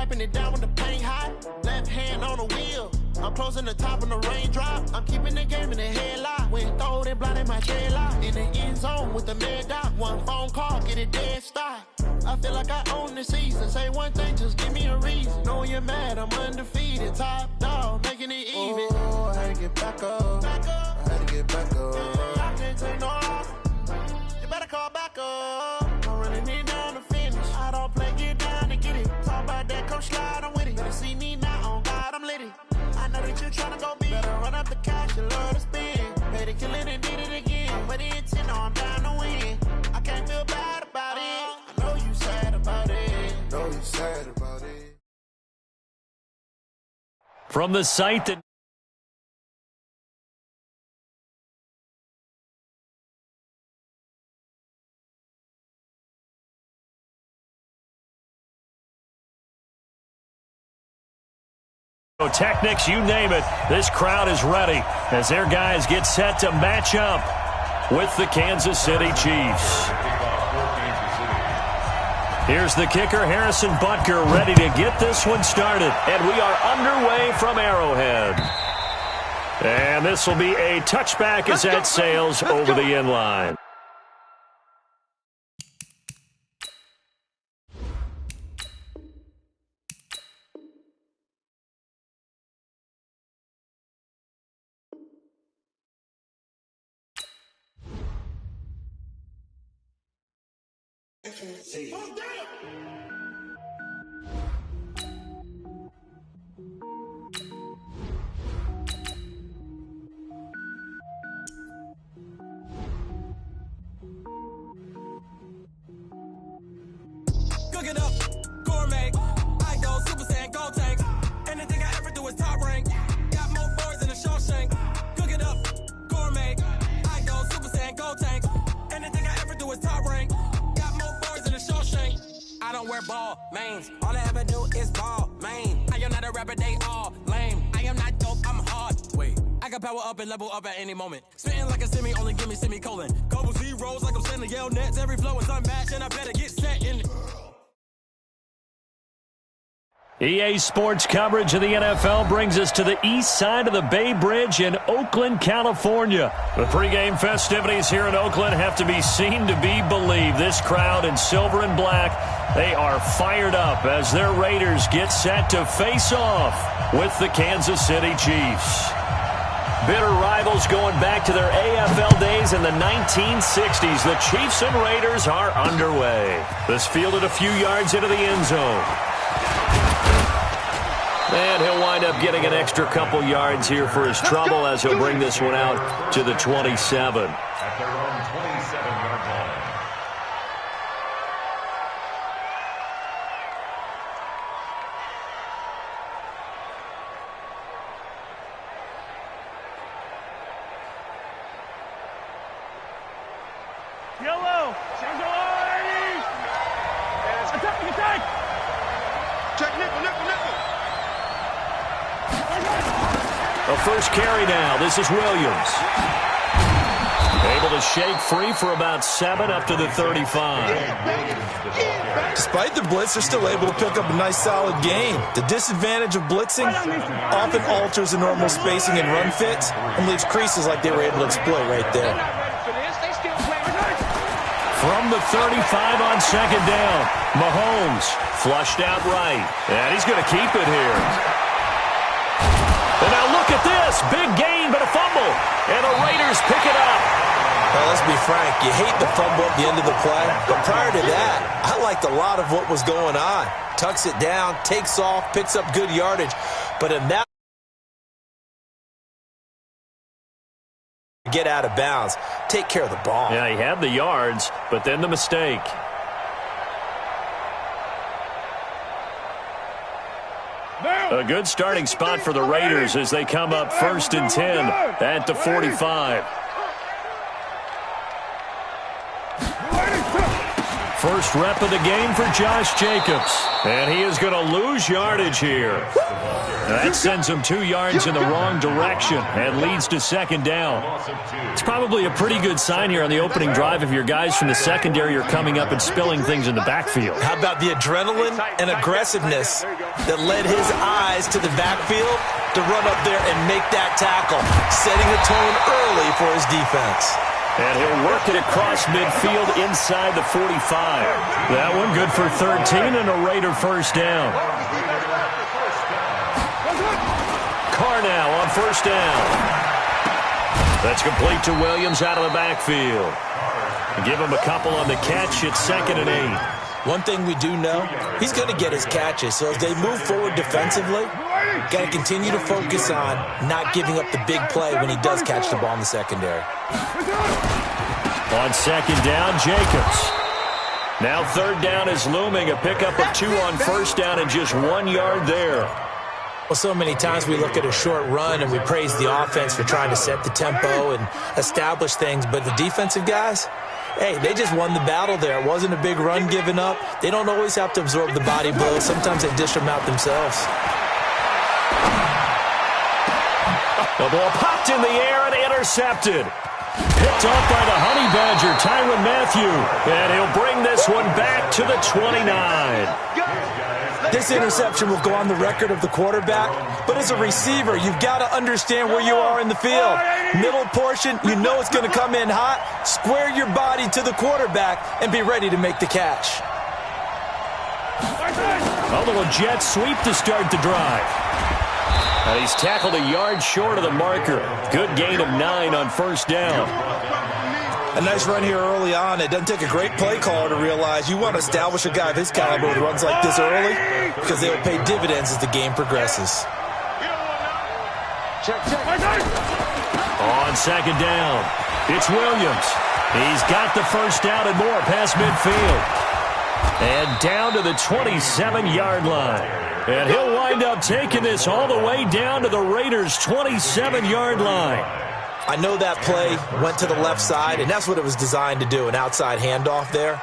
wiping it down when the paint hot. Left hand on the wheel. I'm closing the top on the raindrop. I'm keeping the game in the headlock. When throwed and blinded my dreadlock. In the end zone with the mad dot. One phone call, get it dead stop. I feel like I own the season. Say one thing, just give me a reason. Knowing you're mad, I'm undefeated. Top dog, making it even. Oh, I had to get back up. I had to get back up. I can't take no loss. You better call back up. I'm running it down to finish. I don't play, get down to get it. Talk about that, come slide, I'm with it. Better see me now, on God, I'm lit it. I know that you're trying to go big. Better run up the cash, you love to spend. Made it, kill it, and did it again. But the intent, no, I'm down to win. I can't feel bad about it. I know you sad about it. Know you sad about it. From the site that Technics, you name it, this crowd is ready as their guys get set to match up with the Kansas City Chiefs. Here's the kicker, Harrison Butker, ready to get this one started. And we are underway from Arrowhead. And this will be a touchback as that sails over the end line. Cook it up, gourmet. I go Super Saiyan, gold tank. Anything I ever do is top rank. Got more boys than a Shawshank. Cook it up, gourmet. I go Super Saiyan, gold tank. Anything I ever do is top rank. Got more boys than a Shawshank. I don't wear ball mains. All I ever do is ball main. I am not a rapper, they all lame. I am not dope, I'm hard. Wait, I can power up and level up at any moment. Spitting like a semi, only give me semicolon. Couple zeros like I'm sending yell nets. Every flow is unmatched and I better get set in. EA Sports coverage of the NFL brings us to the east side of the Bay Bridge in Oakland, California. The pregame festivities here in Oakland have to be seen to be believed. This crowd in silver and black, they are fired up as their Raiders get set to face off with the Kansas City Chiefs. Bitter rivals going back to their AFL days in the 1960s. The Chiefs and Raiders are underway. This fielded a few yards into the end zone. And he'll wind up getting an extra couple yards here for his trouble as he'll bring this one out to the 27. At their own 27-yard line. Yellow, change the line! Attack! Check nickel. A first carry now. This is Williams. Able to shake free for about 7 up to the 35. Despite the blitz, they're still able to pick up a nice solid gain. The disadvantage of blitzing often alters the normal spacing and run fits and leaves creases like they were able to exploit right there. From the 35 on second down, Mahomes flushed out right. And he's going to keep it here. And now look at this. Big gain, but a fumble. And the Raiders pick it up. Now, let's be frank. You hate the fumble at the end of the play. But prior to that, I liked a lot of what was going on. Tucks it down, takes off, picks up good yardage. But in that, get out of bounds, take care of the ball. Yeah, he had the yards, but then the mistake. A good starting spot for the Raiders as they come up 1st and 10 at the 45. First rep of the game for Josh Jacobs. And he is going to lose yardage here. That sends him 2 yards in the wrong direction and leads to second down. It's probably a pretty good sign here on the opening drive if your guys from the secondary are coming up and spilling things in the backfield. How about the adrenaline and aggressiveness that led his eyes to the backfield to run up there and make that tackle, setting a tone early for his defense. And he'll work it across midfield inside the 45. That one good for 13 and a Raider first down. Carr now on first down. That's complete to Williams out of the backfield. Give him a couple on the catch at 2nd and 8. One thing we do know, he's going to get his catches. So as they move forward defensively, got to continue to focus on not giving up the big play when he does catch the ball in the secondary. On second down, Jacobs. Now third down is looming. A pickup of 2 on first down and just 1 yard there. Well, so many times we look at a short run and we praise the offense for trying to set the tempo and establish things. But the defensive guys, hey, they just won the battle there. It wasn't a big run given up. They don't always have to absorb the body blows. Sometimes they dish them out themselves. The ball popped in the air and intercepted. Picked off by the Honey Badger, Tyrann Mathieu. And he'll bring this one back to the 29. This interception will go on the record of the quarterback, but as a receiver, you've got to understand where you are in the field. Middle portion, you know it's going to come in hot. Square your body to the quarterback and be ready to make the catch. A little jet sweep to start the drive. And he's tackled a yard short of the marker. Good gain of 9 on first down. A nice run here early on. It doesn't take a great play caller to realize you want to establish a guy of his caliber with runs like this early because they will pay dividends as the game progresses. On second down, it's Williams. He's got the first down and more past midfield. And down to the 27-yard line. And he'll wind up taking this all the way down to the Raiders' 27-yard line. I know that play went to the left side, and that's what it was designed to do, an outside handoff there.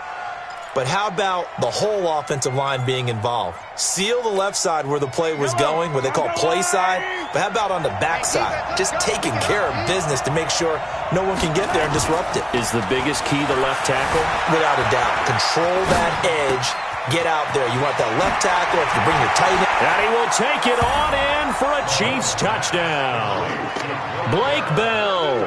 But how about the whole offensive line being involved? Seal the left side where the play was going, what they call play side. But how about on the back side? Just taking care of business to make sure no one can get there and disrupt it. Is the biggest key the left tackle? Without a doubt. Control that edge. Get out there. You want that left tackle if you bring your tight end. And he will take it on in for a Chiefs touchdown. Blake Bell,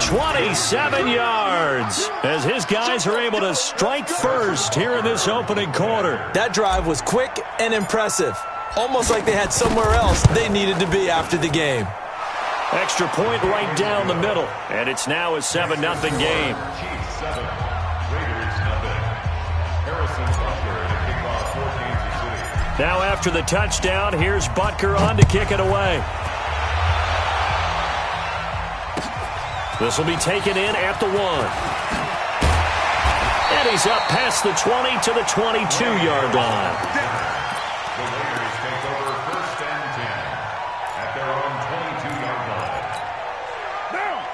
27 yards, as his guys are able to strike first here in this opening quarter. That drive was quick and impressive. Almost like they had somewhere else they needed to be after the game. Extra point right down the middle, and it's now a 7-0 game. Chiefs 7, Raiders 0. Now after the touchdown, here's Butker on to kick it away. This will be taken in at the 1. And he's up past the 20 to the 22-yard line. The Raiders take over 1st and 10 at their own 22-yard line.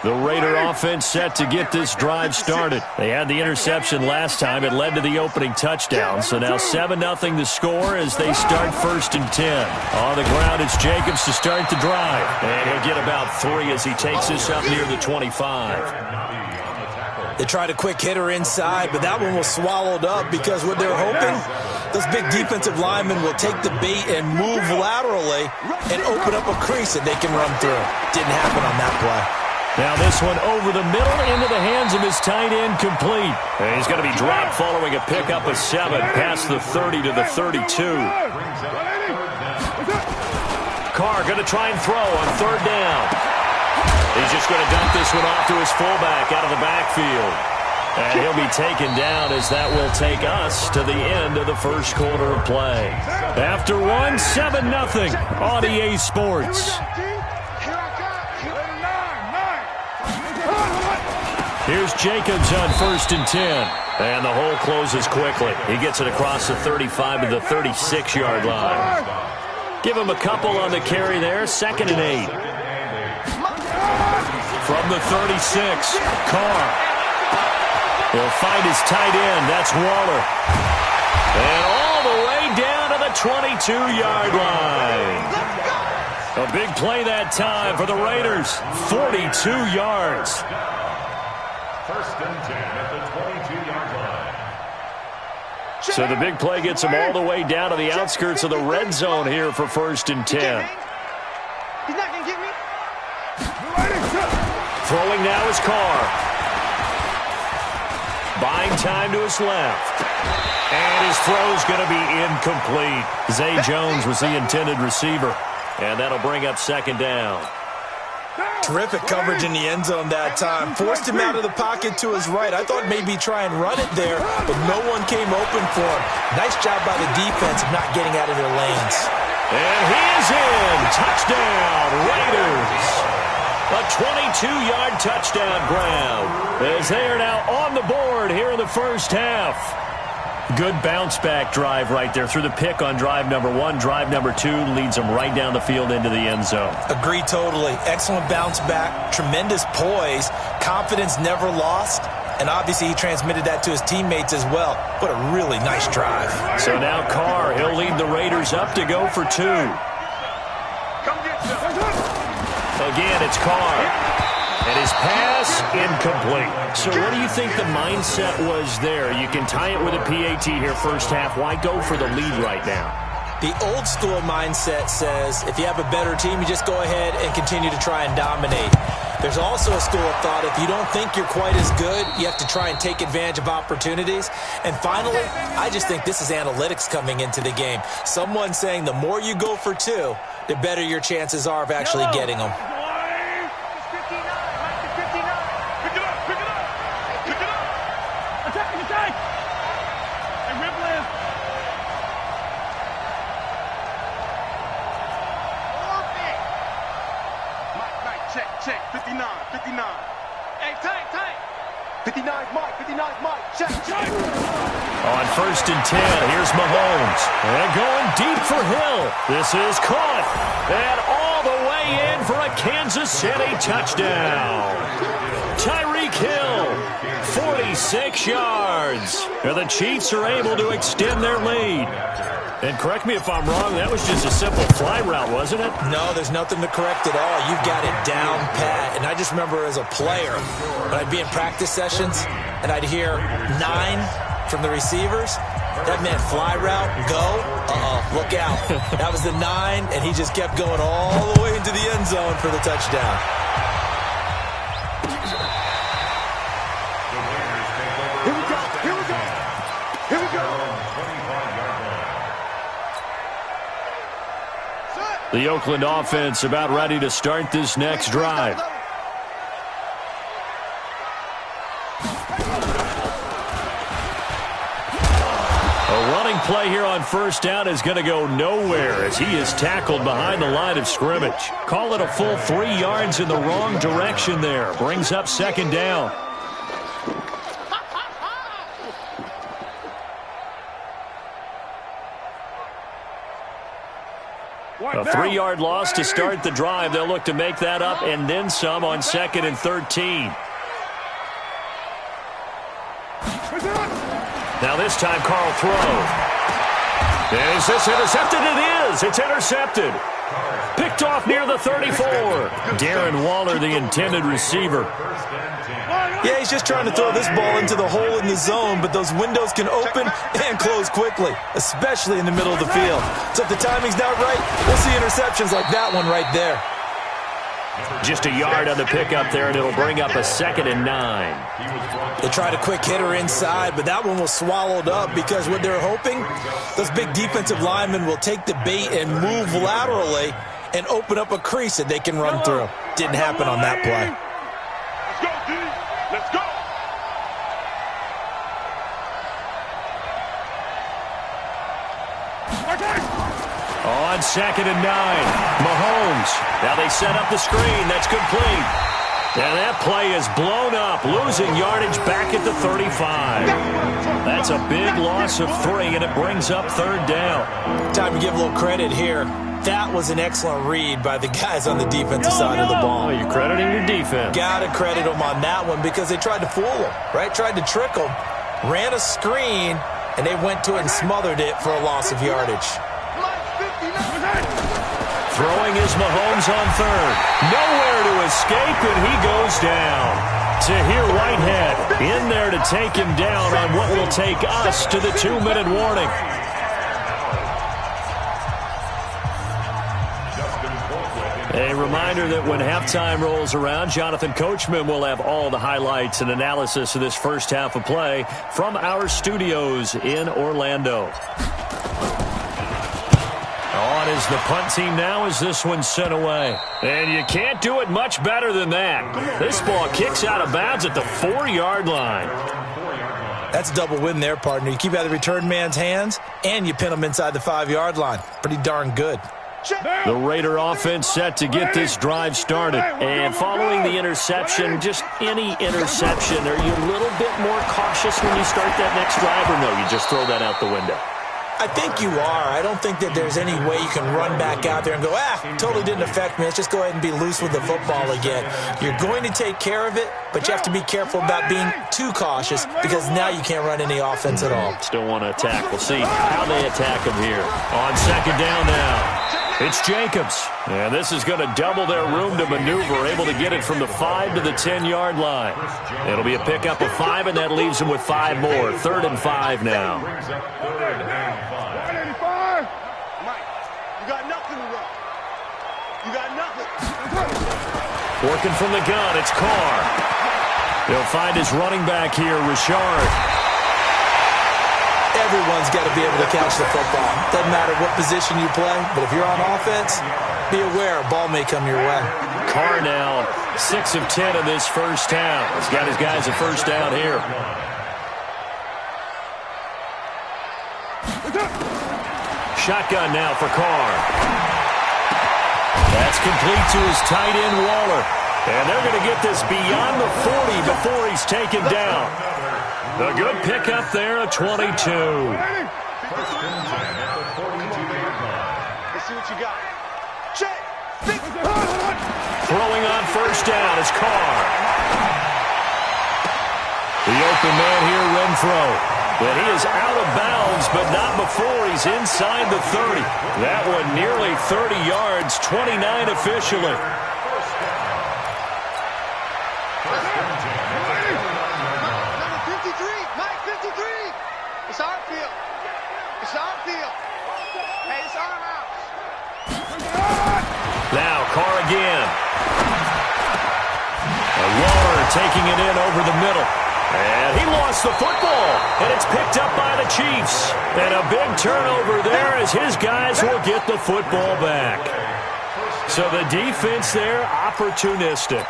The Raider offense set to get this drive started. They had the interception last time. It led to the opening touchdown. So now 7-0 the score as they start 1st and 10. On the ground, it's Jacobs to start the drive. And he'll get about 3 as he takes this up near the 25. They tried a quick hitter inside, but that one was swallowed up because what they're hoping, those big defensive linemen will take the bait and move laterally and open up a crease that they can run through. Didn't happen on that play. Now this one over the middle into the hands of his tight end, complete. And he's going to be dropped following a pickup of 7 past the 30 to the 32. Carr going to try and throw on 3rd down. He's just going to dump this one off to his fullback out of the backfield. And he'll be taken down as that will take us to the end of the first quarter of play. After 7-0 on EA Sports. Here's Jacobs on 1st and 10. And the hole closes quickly. He gets it across the 35 to the 36-yard line. Give him a couple on the carry there. 2nd and 8. From the 36, Carr. He'll find his tight end. That's Waller. And all the way down to the 22-yard line. A big play that time for the Raiders. 42 yards. First and 10 at the 22-yard line. So the big play gets him all the way down to the outskirts of the red zone here for first and 10. He's not going to get me. Throwing now is Carr. Buying time to his left. And his throw's going to be incomplete. Zay Jones was the intended receiver. And that'll bring up second down. Terrific coverage in the end zone that time. Forced him out of the pocket to his right. I thought maybe try and run it there, but no one came open for him. Nice job by the defense of not getting out of their lanes. And he is in. Touchdown, Raiders. A 22-yard touchdown grab as they are now on the board here in the first half. Good bounce-back drive right there through the pick on drive number 1. Drive number 2 leads them right down the field into the end zone. Agree totally. Excellent bounce-back, tremendous poise, confidence never lost, and obviously he transmitted that to his teammates as well. What a really nice drive. So now Carr, he'll lead the Raiders up to go for 2. Again, it's Carr. And his pass, incomplete. So what do you think the mindset was there? You can tie it with a PAT here first half. Why go for the lead right now? The old school mindset says if you have a better team, you just go ahead and continue to try and dominate. There's also a school of thought, if you don't think you're quite as good, you have to try and take advantage of opportunities. And finally, I just think this is analytics coming into the game. Someone saying the more you go for 2, the better your chances are of actually getting them. Check, 59. Hey, tank. 59's Mike, check. On first and 10, here's Mahomes. And going deep for Hill. This is caught. And all the way in for a Kansas City touchdown. Tyreek Hill, 46 yards. And the Chiefs are able to extend their lead. And correct me if I'm wrong, that was just a simple fly route, wasn't it? No, there's nothing to correct at all. You've got it down pat. And I just remember as a player, when I'd be in practice sessions, and I'd hear 9 from the receivers, that meant fly route, go, look out. That was the 9, and he just kept going all the way into the end zone for the touchdown. Here we go. The Oakland offense about ready to start this next drive. A running play here on first down is going to go nowhere as he is tackled behind the line of scrimmage. Call it a full 3 yards in the wrong direction there. Brings up second down. A 3-yard loss to start the drive. They'll look to make that up and then some on second and 13. Now this time Carl throws. Is this intercepted? It is. It's intercepted. Picked off near the 34. Darren Waller, the intended receiver. Yeah, he's just trying to throw this ball into the hole in the zone, but those windows can open and close quickly, especially in the middle of the field. So if the timing's not right, we'll see interceptions like that one right there. Just a yard on the pickup there, and it'll bring up a second and 9. They tried a quick hitter inside, but that one was swallowed up because what they're hoping, those big defensive linemen will take the bait and move laterally and open up a crease that they can run through. Didn't happen on that play. Let's go. On second and 9, Mahomes. Now they set up the screen. That's complete. And that play is blown up, losing yardage back at the 35. That's a big loss of 3, and it brings up 3rd down. Time to give a little credit here. That was an excellent read by the guys on the defensive side of the ball. Oh, you're crediting your defense. Got to credit them on that one because they tried to fool them, right? Tried to trick them, ran a screen, and they went to it and smothered it for a loss of yardage. Throwing is Mahomes on 3rd. Nowhere to escape, and he goes down. Tahir Whitehead in there to take him down on what will take us to the 2-minute warning. A reminder that when halftime rolls around, Jonathan Coachman will have all the highlights and analysis of this first half of play from our studios in Orlando. On is the punt team now as this one's sent away. And you can't do it much better than that. This ball kicks out of bounds at the 4-yard line. That's a double win there, partner. You keep out of the return man's hands, and you pin him inside the 5-yard line. Pretty darn good. The Raider offense set to get this drive started. And following the interception, just any interception, are you a little bit more cautious when you start that next drive, or no, you just throw that out the window? I think you are. I don't think that there's any way you can run back out there and go, totally didn't affect me. Let's just go ahead and be loose with the football again. You're going to take care of it, but you have to be careful about being too cautious because now you can't run any offense at all. Still want to attack. We'll see how they attack him here. On 2nd down now. It's Jacobs. And this is going to double their room to maneuver, able to get it from the 5 to the 10-yard line. It'll be a pickup of 5, and that leaves them with 5 more. 3rd and 5 now. Working from the gun, it's Carr. He'll find his running back here, Richard. Everyone's got to be able to catch the football. Doesn't matter what position you play, but if you're on offense, be aware a ball may come your way. Carr now 6 of 10 in this first half. He's got his guys a first down here. Shotgun now for Carr. That's complete to his tight end, Waller. And they're going to get this beyond the 40 before he's taken down. A good pickup there, a 22. Let's see what you got. Check. Throwing on first down is Carr. The open man here, Renfro. And he is out of bounds, but not before he's inside the 30. That one nearly 30 yards, 29 officially. It's our field. It's our field. Hey, it's our house. Now, Carr again. Waller taking it in over the middle. And he lost the football. And it's picked up by the Chiefs. And a big turnover there as his guys will get the football back. So the defense there, opportunistic.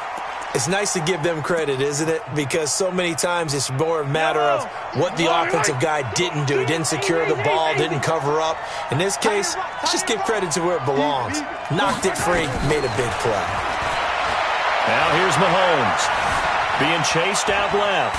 It's nice to give them credit, isn't it? Because so many times it's more a matter of what the offensive guy didn't do. Didn't secure the ball, didn't cover up. In this case, let's just give credit to where it belongs. Knocked it free, made a big play. Now here's Mahomes. Being chased out left.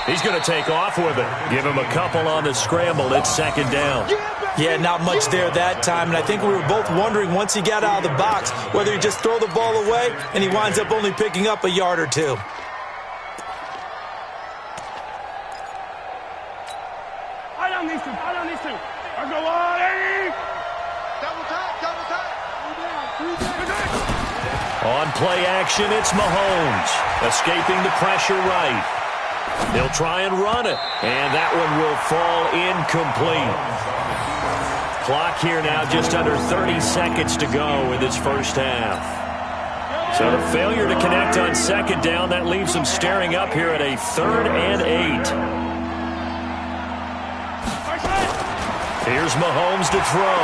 He's going to take off with it. Give him a couple on the scramble. It's 2nd down. Yeah, not much there that time, and I think we were both wondering once he got out of the box whether he'd just throw the ball away, and he winds up only picking up a yard or two. I don't need to. I go on, Eddie. Double tight. On play action, it's Mahomes. Escaping the pressure right. They'll try and run it, and that one will fall incomplete. Clock here now just under 30 seconds to go in this first half. So the failure to connect on 2nd down, that leaves them staring up here at a 3rd and 8. Here's Mahomes to throw.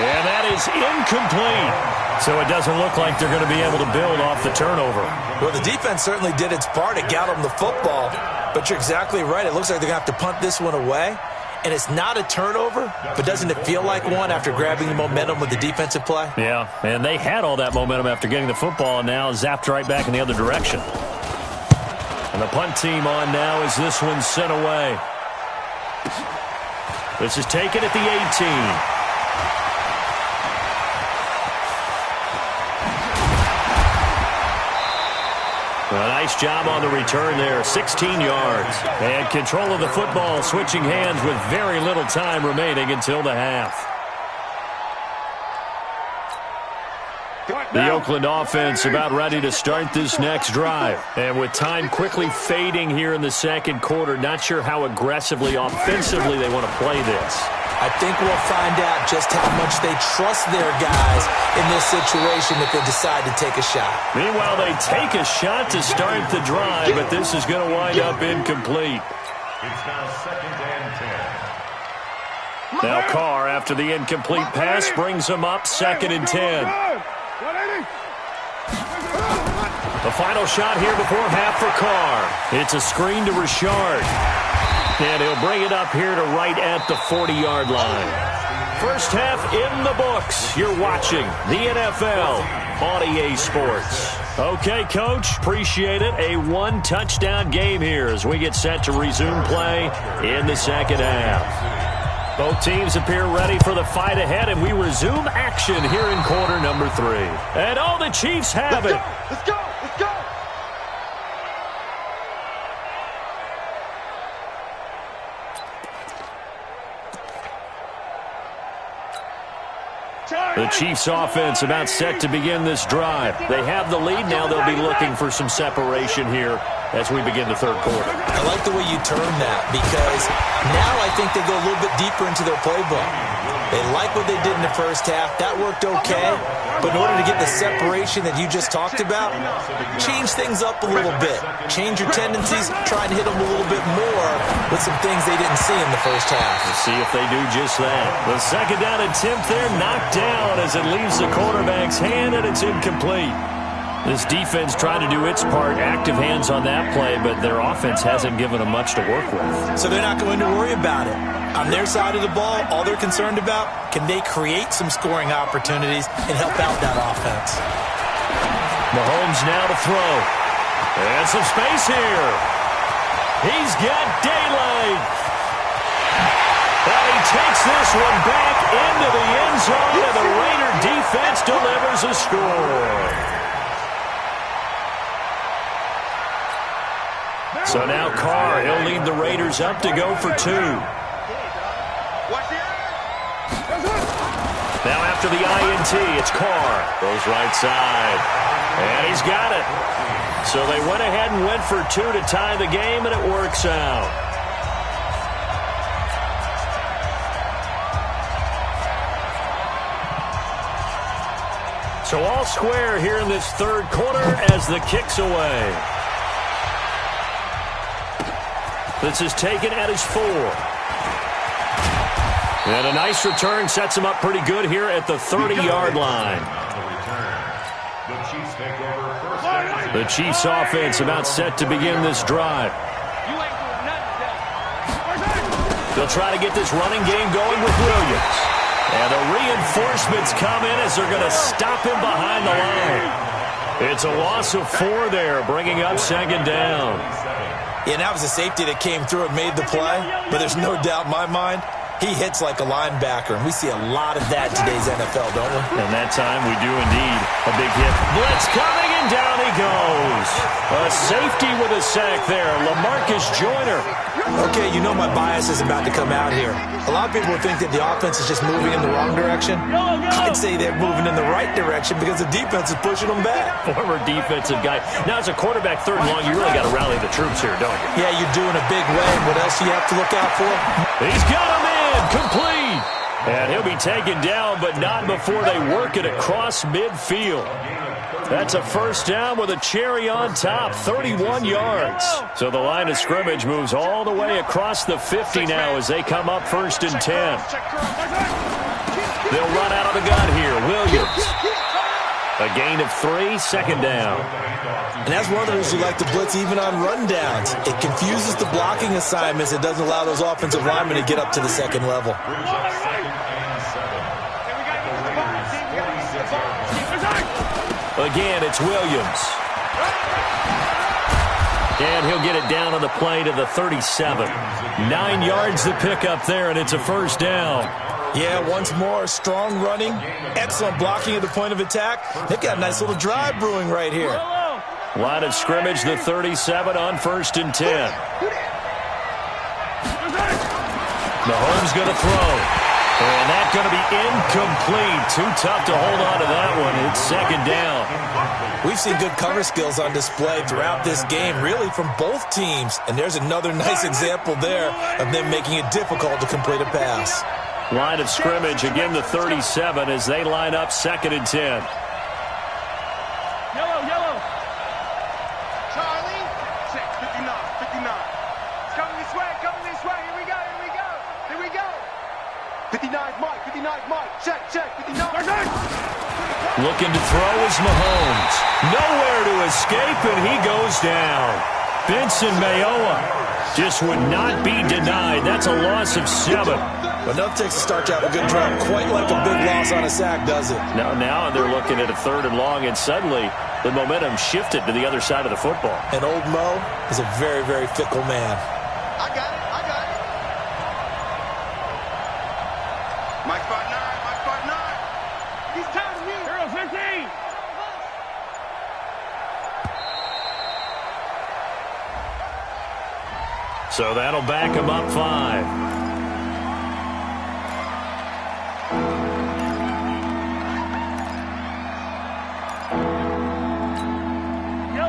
And that is incomplete. So it doesn't look like they're going to be able to build off the turnover. Well, the defense certainly did its part. It got them the football. But you're exactly right. It looks like they're going to have to punt this one away. and it's not a turnover, but doesn't it feel like one after grabbing the momentum with the defensive play? Yeah, and they had all that momentum after getting the football, and now zapped right back in the other direction. And the punt team on now as this one's sent away. This is taken at the 18. A nice job on the return there, 16 yards. And control of the football, switching hands with very little time remaining until the half. The Oakland offense about ready to start this next drive. And with time quickly fading here in the second quarter, not sure how aggressively, offensively they want to play this. I think we'll find out just how much they trust their guys in this situation if they decide to take a shot. Meanwhile, they take a shot to start the drive, but this is going to wind up incomplete. It's now 2nd and 10. Now Carr, after the incomplete pass, brings them up 2nd and 10. The final shot here before half for Carr. It's a screen to Richard. And he'll bring it up here to right at the 40-yard line. First half in the books. You're watching the NFL on EA Sports. Okay, Coach, appreciate it. A one-touchdown game here as we get set to resume play in the second half. Both teams appear ready for the fight ahead, and we resume action here in quarter number 3. And all the Chiefs have it. Let's go! Let's go! The Chiefs offense about set to begin this drive. They have the lead. Now they'll be looking for some separation here as we begin the third quarter. I like the way you term that because now I think they go a little bit deeper into their playbook. They like what they did in the first half. That worked okay. But in order to get the separation that you just talked about, change things up a little bit. Change your tendencies. Try and hit them a little bit more with some things they didn't see in the first half. We'll see if they do just that. The second down attempt there knocked down as it leaves the quarterback's hand, and it's incomplete. This defense trying to do its part, active hands on that play, but their offense hasn't given them much to work with. So they're not going to worry about it. On their side of the ball, all they're concerned about, can they create some scoring opportunities and help out that offense? Mahomes now to throw. And some space here. He's got daylight. And he takes this one back into the end zone, and the Raider defense delivers a score. So now Carr, he'll lead the Raiders up to go for 2. Now after the INT, it's Carr. Goes right side. And he's got it. So they went ahead and went for 2 to tie the game, and it works out. So all square here in this third quarter as the kick's away. This is taken at his 4. And a nice return sets him up pretty good here at the 30-yard line. The Chiefs offense about set to begin this drive. They'll try to get this running game going with Williams. And the reinforcements come in as they're going to stop him behind the line. It's a loss of 4 there, bringing up second down. Yeah, and that was a safety that came through and made the play, but there's no doubt in my mind, he hits like a linebacker, and we see a lot of that in today's NFL, don't we? And that time we do indeed. A big hit. Blitz coming, and down he goes. A safety with a sack there, LaMarcus Joyner. Okay, you know my bias is about to come out here. A lot of people think that the offense is just moving in the wrong direction. I'd say they're moving in the right direction because the defense is pushing them back. Former defensive guy. Now, as a quarterback, third and long, you really got to rally the troops here, don't you? Yeah, you're doing a big way. What else do you have to look out for? He's got him in. Complete. And he'll be taken down, but not before they work it across midfield. That's a first down with a cherry on top, 31 yards. So the line of scrimmage moves all the way across the 50 now as they come up 1st and 10. They'll run out of the gun here. Williams. A gain of 3, second down. And that's one of the reasons you like to blitz even on rundowns. It confuses the blocking assignments. It doesn't allow those offensive linemen to get up to the second level. Again, it's Williams. And he'll get it down on the play to the 37. 9 yards to pick up there, and it's a first down. Yeah, once more, strong running, excellent blocking at the point of attack. They've got a nice little drive brewing right here. Line of scrimmage, the 37 on 1st and 10. Mahomes going to throw. And that's going to be incomplete. Too tough to hold on to that one. It's second down. We've seen good cover skills on display throughout this game, really from both teams. And there's another nice example there of them making it difficult to complete a pass. Line of scrimmage, again the 37 as they line up 2nd and 10. Yellow. Charlie. 59. It's coming this way. Here we go. 59's Mike. Check. 59. Looking to throw is Mahomes. Nowhere to escape, and he goes down. Benson Mayowa just would not be denied. That's a loss of 7. But enough takes to start you out a good drive. Quite like a big loss on a sack, does it? Now they're looking at a 3rd and long, and suddenly the momentum shifted to the other side of the football. And old Mo is a very, very fickle man. I got it. Mike 5'9". He's tired of me. 15. So that'll back him up 5.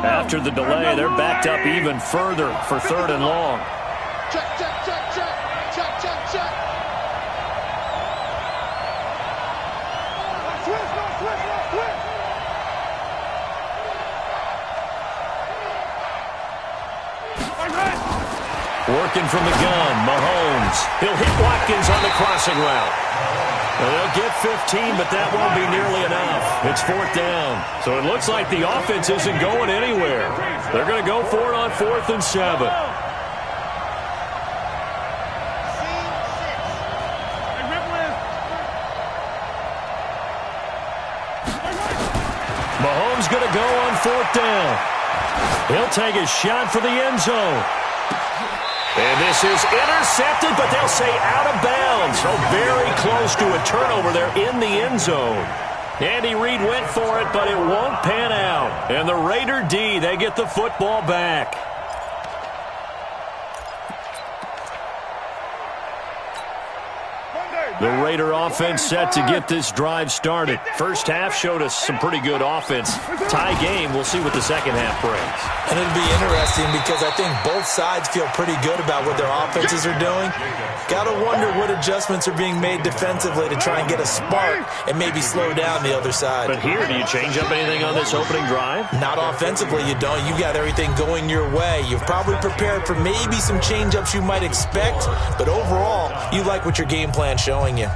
After the delay, they're backed up even further for 3rd and long. Check. Working from the gun, Mahomes. He'll hit Watkins on the crossing route. They'll get 15, but that won't be nearly enough. It's 4th down. So it looks like the offense isn't going anywhere. They're going to go for it on 4th and 7. Mahomes going to go on 4th down. He'll take a shot for the end zone. And this is intercepted, but they'll say out of bounds. So very close to a turnover there in the end zone. Andy Reid went for it, but it won't pan out. And the Raider D, they get the football back. The Raider offense set to get this drive started. First half showed us some pretty good offense. Tie game, we'll see what the second half brings. And it'll be interesting because I think both sides feel pretty good about what their offenses are doing. Got to wonder what adjustments are being made defensively to try and get a spark and maybe slow down the other side. But here, do you change up anything on this opening drive? Not offensively, you don't. You got everything going your way. You've probably prepared for maybe some change-ups you might expect, but overall, you like what your game plan's showing you.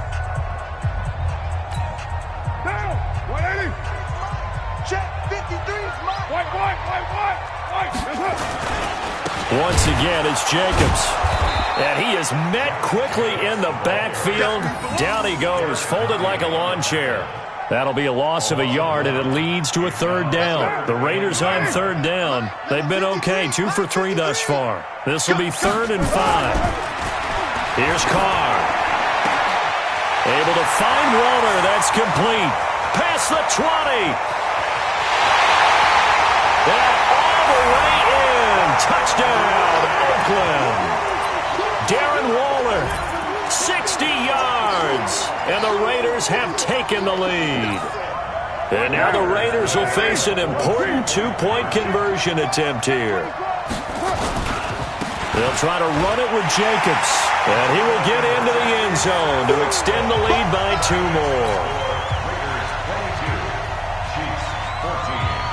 Once again, it's Jacobs. And he is met quickly in the backfield. Down he goes, folded like a lawn chair. That'll be a loss of a yard, and it leads to a 3rd down. The Raiders on 3rd down. They've been okay, 2 for 3 thus far. This will be 3rd and 5. Here's Carr. Able to find Walter. That's complete. Past the 20. And all the way in. Touchdown, Oakland. Darren Waller, 60 yards. And the Raiders have taken the lead. And now the Raiders will face an important 2-point conversion attempt here. They'll try to run it with Jacobs. And he will get into the end zone to extend the lead by 2 more.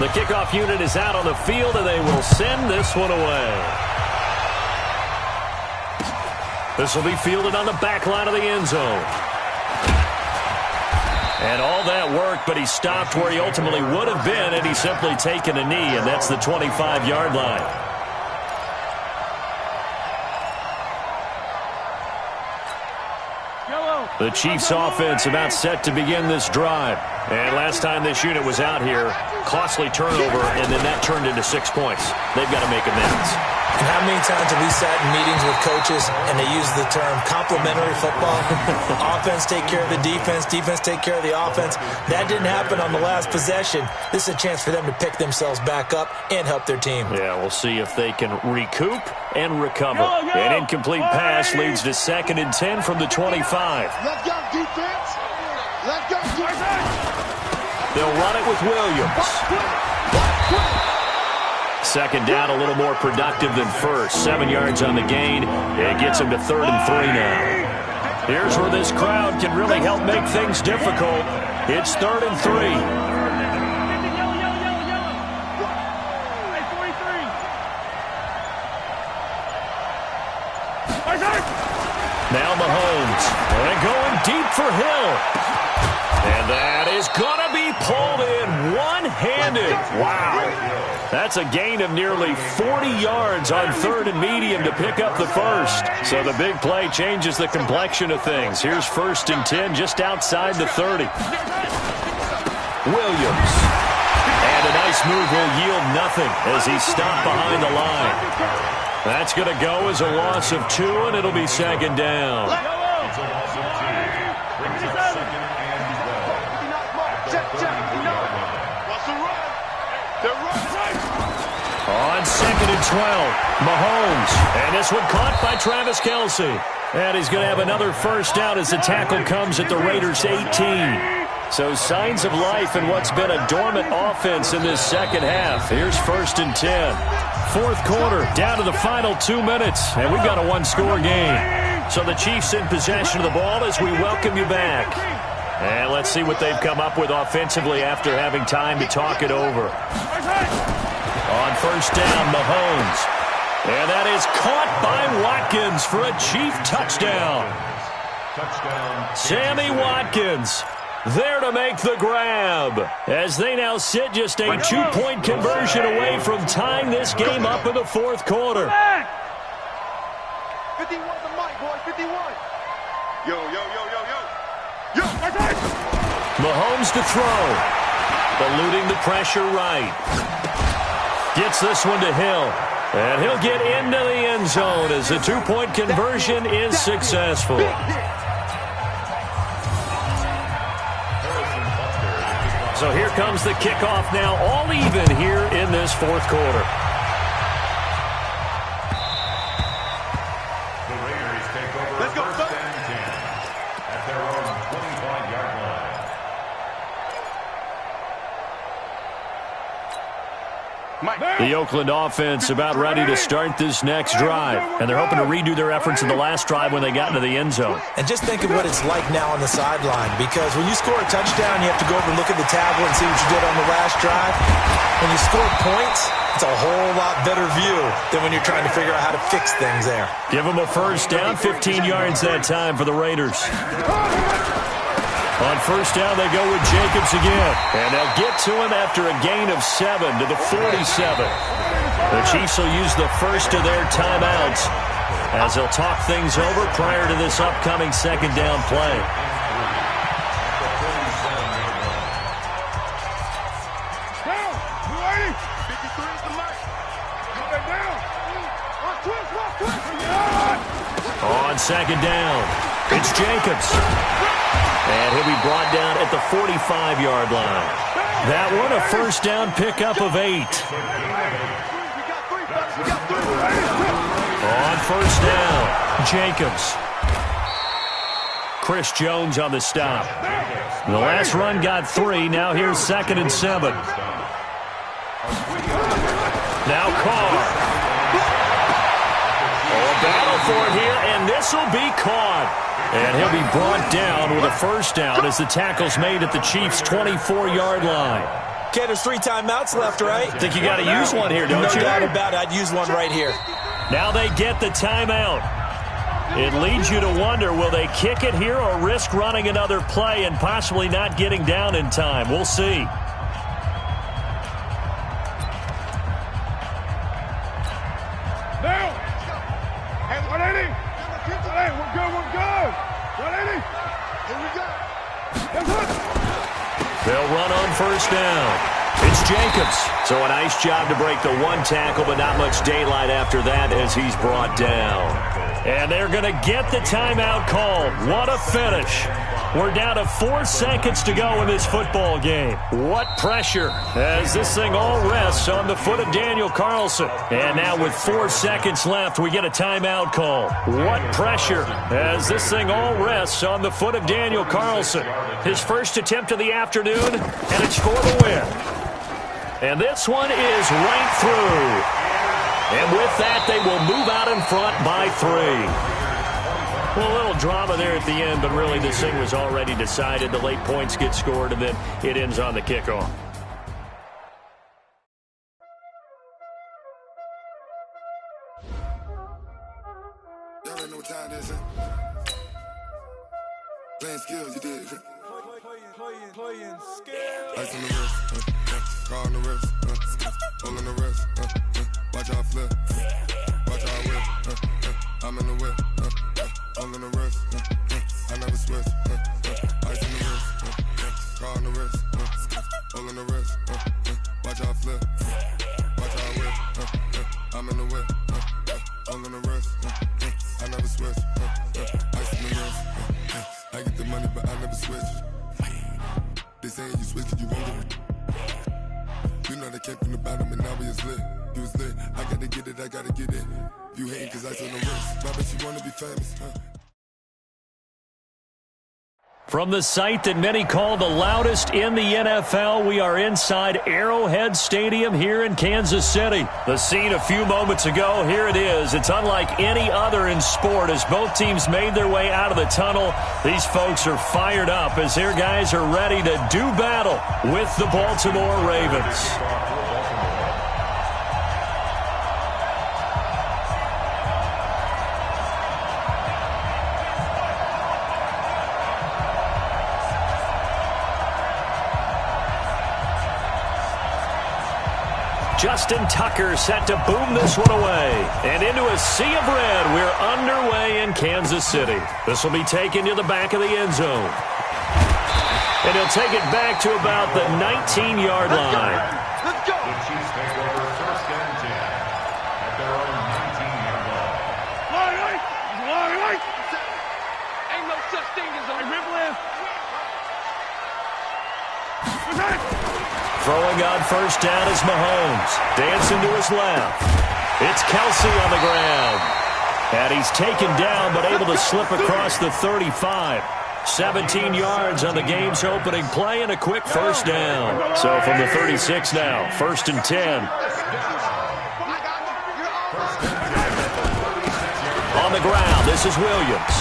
The kickoff unit is out on the field, and they will send this one away. This will be fielded on the back line of the end zone. And all that work, but he stopped where he ultimately would have been had he simply taken a knee, and that's the 25-yard line. The Chiefs offense about set to begin this drive. And last time this unit was out here, costly turnover, and then that turned into 6 points. They've got to make amends. And how many times have we sat in meetings with coaches and they use the term complementary football? Offense take care of the defense, defense take care of the offense. That didn't happen on the last possession. This is a chance for them to pick themselves back up and help their team. Yeah, we'll see if they can recoup and recover. An incomplete pass leads to 2nd and 10 from the 25. Let's go, defense. Let's go, defense. They'll run it with Williams. 2nd down, a little more productive than first. 7 yards on the gain. It gets him to 3rd and 3 now. Here's where this crowd can really help make things difficult. It's 3rd and 3. Now Mahomes. And going deep for Hill. And that is going to be pulled in one-handed. Wow. That's a gain of nearly 40 yards on 3rd and medium to pick up the first. So the big play changes the complexion of things. Here's 1st and 10 just outside the 30. Williams. And a nice move will yield nothing as he's stopped behind the line. That's going to go as a loss of 2, and it'll be 2nd down. It's a loss of 2. Brings up 2nd and 12. What's the run? They're running. On 2nd and 12, Mahomes. And this one caught by Travis Kelce. And he's going to have another first down as the tackle comes at the Raiders' 18. So signs of life in what's been a dormant offense in this second half. Here's 1st and 10. 4th quarter, down to the final 2 minutes, and we've got a one-score game. So the Chiefs in possession of the ball as we welcome you back. And let's see what they've come up with offensively after having time to talk it over. On 1st down, Mahomes. And that is caught by Watkins for a Chief touchdown. Sammy Watkins there to make the grab as they now sit just a 2-point conversion away from tying this game up in the 4th quarter. 51 the mic, boy, 51. Yo. Mahomes to throw. Eluding the pressure right. Gets this one to Hill. And he'll get into the end zone as the 2-point conversion is successful. So here comes the kickoff now, all even here in this 4th quarter. The Raiders take over. Let's go, 1st and 10 at their own 25-yard line. The Oakland offense about ready to start this next drive. And they're hoping to redo their efforts in the last drive when they got into the end zone. And just think of what it's like now on the sideline, because when you score a touchdown, you have to go over and look at the tablet and see what you did on the last drive. When you score points, it's a whole lot better view than when you're trying to figure out how to fix things there. Give them a first down, 15 yards that time for the Raiders. On 1st down, they go with Jacobs again. And they'll get to him after a gain of 7 to the 47. The Chiefs will use the first of their timeouts as they'll talk things over prior to this upcoming 2nd down play. On 2nd down, it's Jacobs. And he'll be brought down at the 45-yard line. That one, a first down pickup of 8. On 1st down, Jacobs. Chris Jones on the stop. The last run got 3. Now here's 2nd and 7. Now Carr. A battle for it here, and this will be caught. And he'll be brought down with a first down as the tackle's made at the Chiefs' 24-yard line. Okay, there's 3 timeouts left, right? Think you got to use one here, don't you? No doubt about it. I'd use one right here. Now they get the timeout. It leads you to wonder, will they kick it here or risk running another play and possibly not getting down in time? We'll see. Now! Hey, 180! Hey, we're good, we're good! 180! Here we go! They'll run on first down. It's Jacobs. So a nice job to break the one tackle, but not much daylight after that as he's brought down. And they're going to get the timeout called. What a finish. We're down to 4 seconds to go in this football game. What pressure as this thing all rests on the foot of Daniel Carlson. And now with 4 seconds left, we get a timeout call. What pressure as this thing all rests on the foot of Daniel Carlson. His first attempt of the afternoon, and it's for the win. And this one is right through. And with that, they will move out in front by 3. Well, a little drama there at the end, but really this thing was already decided. The late points get scored, and then it ends on the kickoff. Y'all ain't know what time this is. Playing skills, you did. Playing skills. Ice on the wrist, car on the wrist, all on the wrist, watch how I flip, watch how I whip, I'm in the whip, all on the wrist, I never switch, ice on the wrist, car on the wrist, all on the wrist, watch how I flip, watch how I whip, I'm in the whip, all on the wrist, I never switch, ice on the wrist, I get the money but I never switch. They saying you switch it, you won't get it. You know they came from the bottom and now we is lit. You was lit, I gotta get it, I gotta get it. You hating cause I on the wrist. My bitch, you wanna be famous, huh? From the site that many call the loudest in the NFL, we are inside Arrowhead Stadium here in Kansas City. The scene a few moments ago, here it is. It's unlike any other in sport as both teams made their way out of the tunnel. These folks are fired up as their guys are ready to do battle with the Baltimore Ravens. Justin Tucker set to boom this one away. And into a sea of red, we're underway in Kansas City. This will be taken to the back of the end zone. And he'll take it back to about the 19-yard line. Let's go. The Chiefs take over first and 10 at their own 19-yard line. Ain't no such thing as a ribble. Throwing on first down is Mahomes. Dancing to his left. It's Kelsey on the ground. And he's taken down but able to slip across the 35. 17 yards on the game's opening play and a quick first down. So from the 36 now, first and 10. On the ground, this is Williams.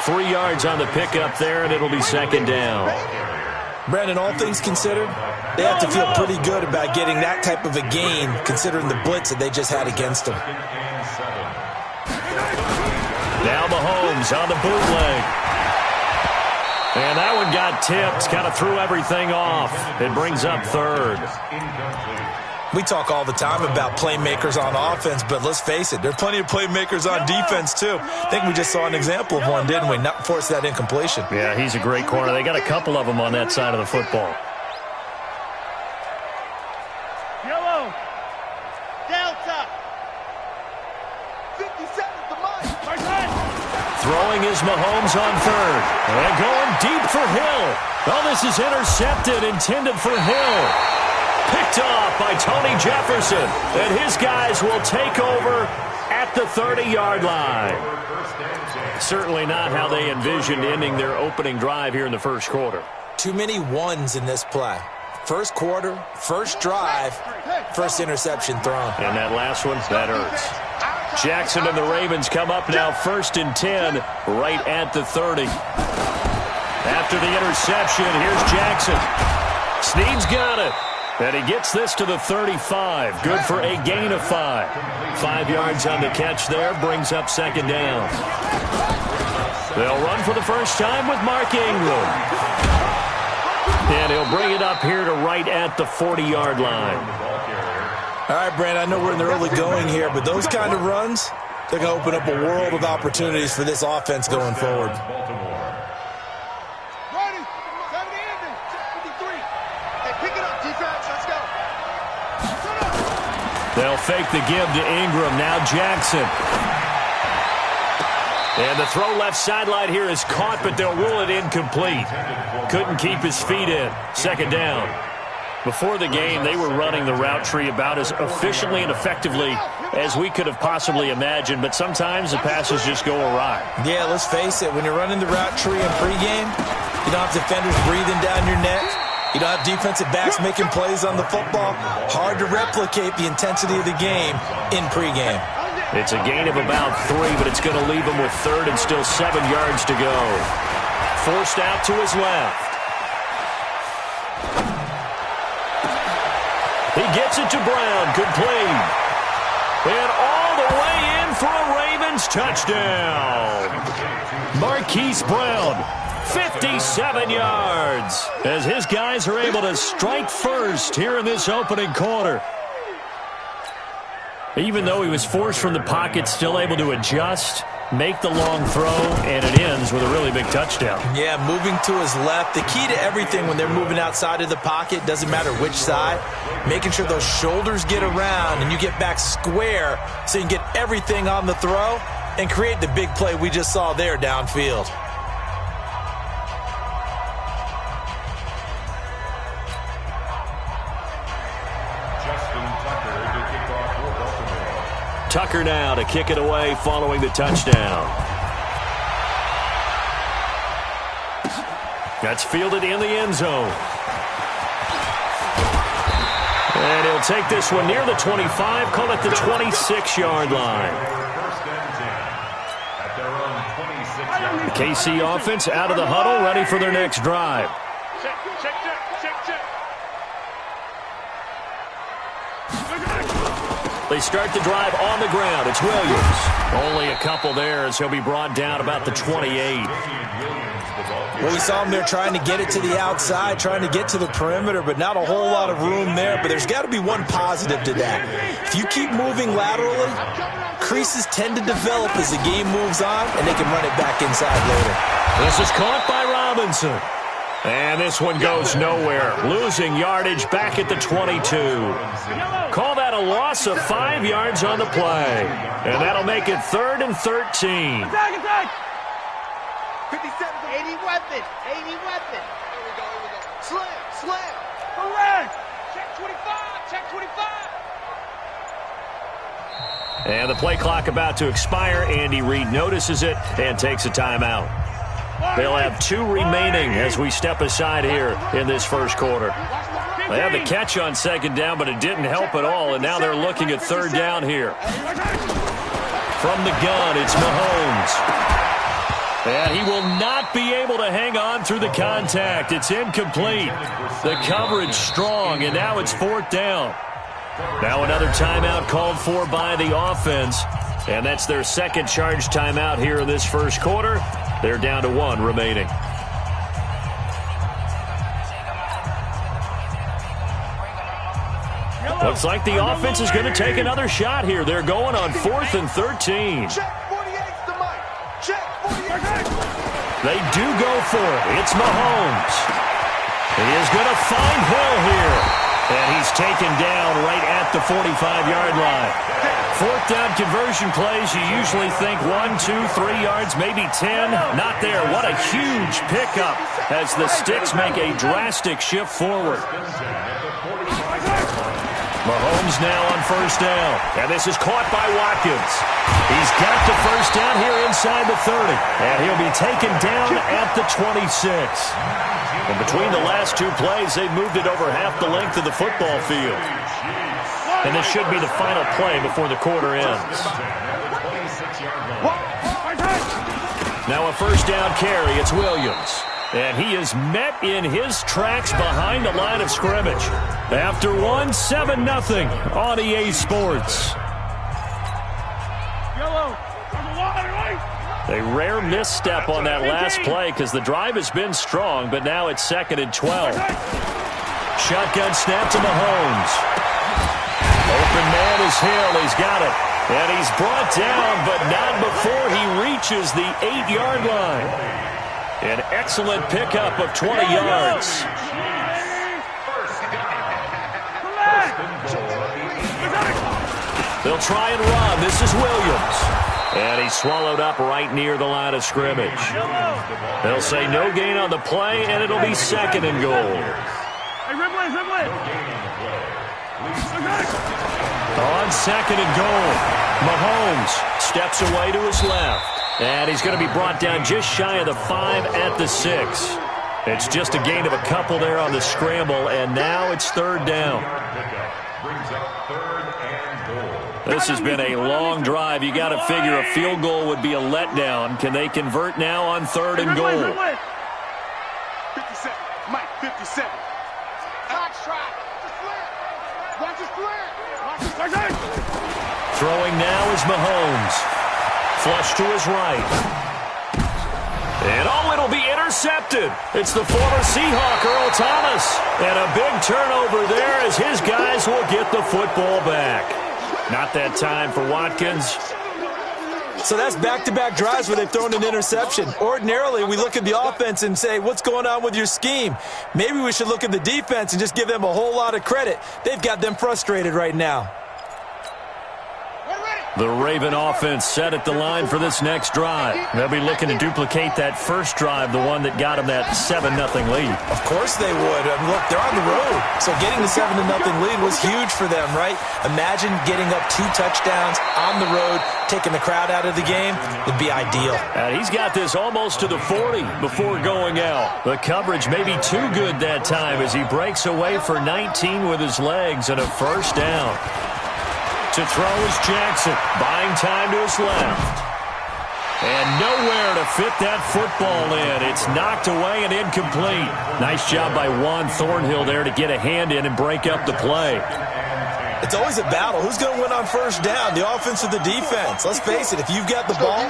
3 yards on the pickup there, and it'll be second down. Brandon, all things considered, they have to feel pretty good about getting that type of a gain considering the blitz that they just had against them. Now Mahomes on the bootleg. And that one got tipped, kind of threw everything off. It brings up third. We talk all the time about playmakers on offense, but let's face it, there are plenty of playmakers on defense too. I think we just saw an example of one, didn't we? Not force that incompletion. Yeah, he's a great corner. They got a couple of them on that side of the football. Yellow. Delta. 57's the mic. Throwing is Mahomes on third. And going deep for Hill. Oh, this is intercepted, intended for Hill. Picked off by Tony Jefferson. And his guys will take over at the 30-yard line. Certainly not how they envisioned ending their opening drive here in the first quarter. Too many ones in this play. First quarter, first drive, first interception thrown. And that last one, that hurts. Jackson and the Ravens come up now first and 10 right at the 30. After the interception, here's Jackson. Snead's got it. And he gets this to the 35. Good for a gain of 5. 5 yards on the catch there. Brings up second down. They'll run for the first time with Mark Ingram. And he'll bring it up here to right at the 40-yard line. All right, Brand, I know we're in the early going here, but those kind of runs, they're going to open up a world of opportunities for this offense going forward. Ready, 70 ending, 53. Hey, pick it up, defense, let's go. They'll fake the give to Ingram. Now Jackson. And the throw left sideline here is caught, but they'll rule it incomplete. Couldn't keep his feet in. Second down. Before the game, they were running the route tree about as efficiently and effectively as we could have possibly imagined, but sometimes the passes just go awry. Yeah, let's face it, when you're running the route tree in pregame, you don't have defenders breathing down your neck. You don't have defensive backs making plays on the football. Hard to replicate the intensity of the game in pregame. It's a gain of about 3, but it's going to leave him with third and still 7 yards to go. Forced out to his left. He gets it to Brown. Complete. And all the way in for a Ravens touchdown. Marquise Brown, 57 yards, as his guys are able to strike first here in this opening quarter. Even though he was forced from the pocket, still able to adjust, make the long throw, and it ends with a really big touchdown. Yeah, moving to his left. The key to everything when they're moving outside of the pocket, doesn't matter which side, making sure those shoulders get around and you get back square so you can get everything on the throw and create the big play we just saw there downfield. Tucker now to kick it away following the touchdown. That's fielded in the end zone. And he'll take this one near the 25, call it the 26-yard line. The KC offense out of the huddle, ready for their next drive. They start the drive on the ground. It's Williams. Only a couple there as he'll be brought down about the 28. Well, we saw him there trying to get it to the outside, trying to get to the perimeter, but not a whole lot of room there. But there's got to be one positive to that. If you keep moving laterally, creases tend to develop as the game moves on, and they can run it back inside later. This is caught by Robinson. And this one goes nowhere. Losing yardage back at the 22. Call that a loss of 5 yards on the play. And that'll make it 3rd and 13. Attack! 57, 80 weapon. Here we go. Slam. Correct. Check 25. And the play clock about to expire. Andy Reid notices it and takes a timeout. They'll have 2 remaining as we step aside here in this first quarter. They had the catch on second down, but it didn't help at all, and now they're looking at third down here. From the gun, it's Mahomes. And he will not be able to hang on through the contact. It's incomplete. The coverage strong, and now it's 4th down. Now another timeout called for by the offense, and that's their second charge timeout here in this first quarter. They're down to 1 remaining. Looks like the offense is going to take another shot here. They're going on 4th and 13. Check 48's the mic. Check 48. They do go for it. It's Mahomes. He is going to find Hill here. And he's taken down right at the 45-yard line. 4th down conversion plays, you usually think 1, 2, 3 yards, maybe 10. Not there. What a huge pickup as the Sticks make a drastic shift forward. Mahomes now on 1st down. And this is caught by Watkins. He's got the 1st down here inside the 30. And he'll be taken down at the 26. And between the last 2 plays, they've moved it over half the length of the football field. And this should be the final play before the quarter ends. Now a 1st down carry. It's Williams. And he is met in his tracks behind the line of scrimmage. After one, 7-0 on EA Sports. A rare misstep on that last play because the drive has been strong, but now it's 2nd and 12. Shotgun snap to Mahomes. Open man is Hill. He's got it. And he's brought down, but not before he reaches the 8-yard line. An excellent pickup of 20 yards. They'll try and run. This is Williams. And he's swallowed up right near the line of scrimmage. They'll say no gain on the play, and it'll be 2nd and goal. On 2nd and goal, Mahomes steps away to his left. And he's going to be brought down just shy of the 5 at the 6. It's just a gain of a couple there on the scramble, and now it's 3rd down. This has been a long drive. You got to figure a field goal would be a letdown. Can they convert now on 3rd and goal? 57. Mike, 57. Watch track. Watch his slant. Throwing now is Mahomes. Flush to his right. And it'll be intercepted. It's the former Seahawk, Earl Thomas. And a big turnover there as his guys will get the football back. Not that time for Watkins. So that's back-to-back drives where they've thrown an interception. Ordinarily, we look at the offense and say, what's going on with your scheme? Maybe we should look at the defense and just give them a whole lot of credit. They've got them frustrated right now. The Raven offense set at the line for this next drive. They'll be looking to duplicate that first drive, the one that got them that 7-0 lead. Of course they would. Look, they're on the road. So getting the 7-0 lead was huge for them, right? Imagine getting up 2 touchdowns on the road, taking the crowd out of the game. It'd be ideal. And he's got this almost to the 40 before going out. The coverage may be too good that time as he breaks away for 19 with his legs and a 1st down. To throw is Jackson, buying time to his left. And nowhere to fit that football in. It's knocked away and incomplete. Nice job by Juan Thornhill there to get a hand in and break up the play. It's always a battle. Who's going to win on 1st down, the offense or the defense? Let's face it, if you've got the ball,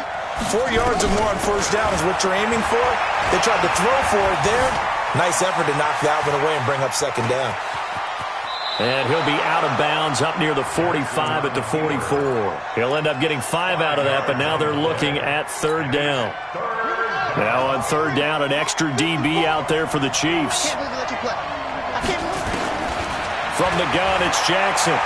4 yards or more on 1st down is what you're aiming for. They tried to throw for it there. Nice effort to knock that one away and bring up 2nd down. And he'll be out of bounds up near the 45 at the 44. He'll end up getting 5 out of that, but now they're looking at 3rd down. Now on 3rd down, an extra DB out there for the Chiefs. From the gun, it's Jackson.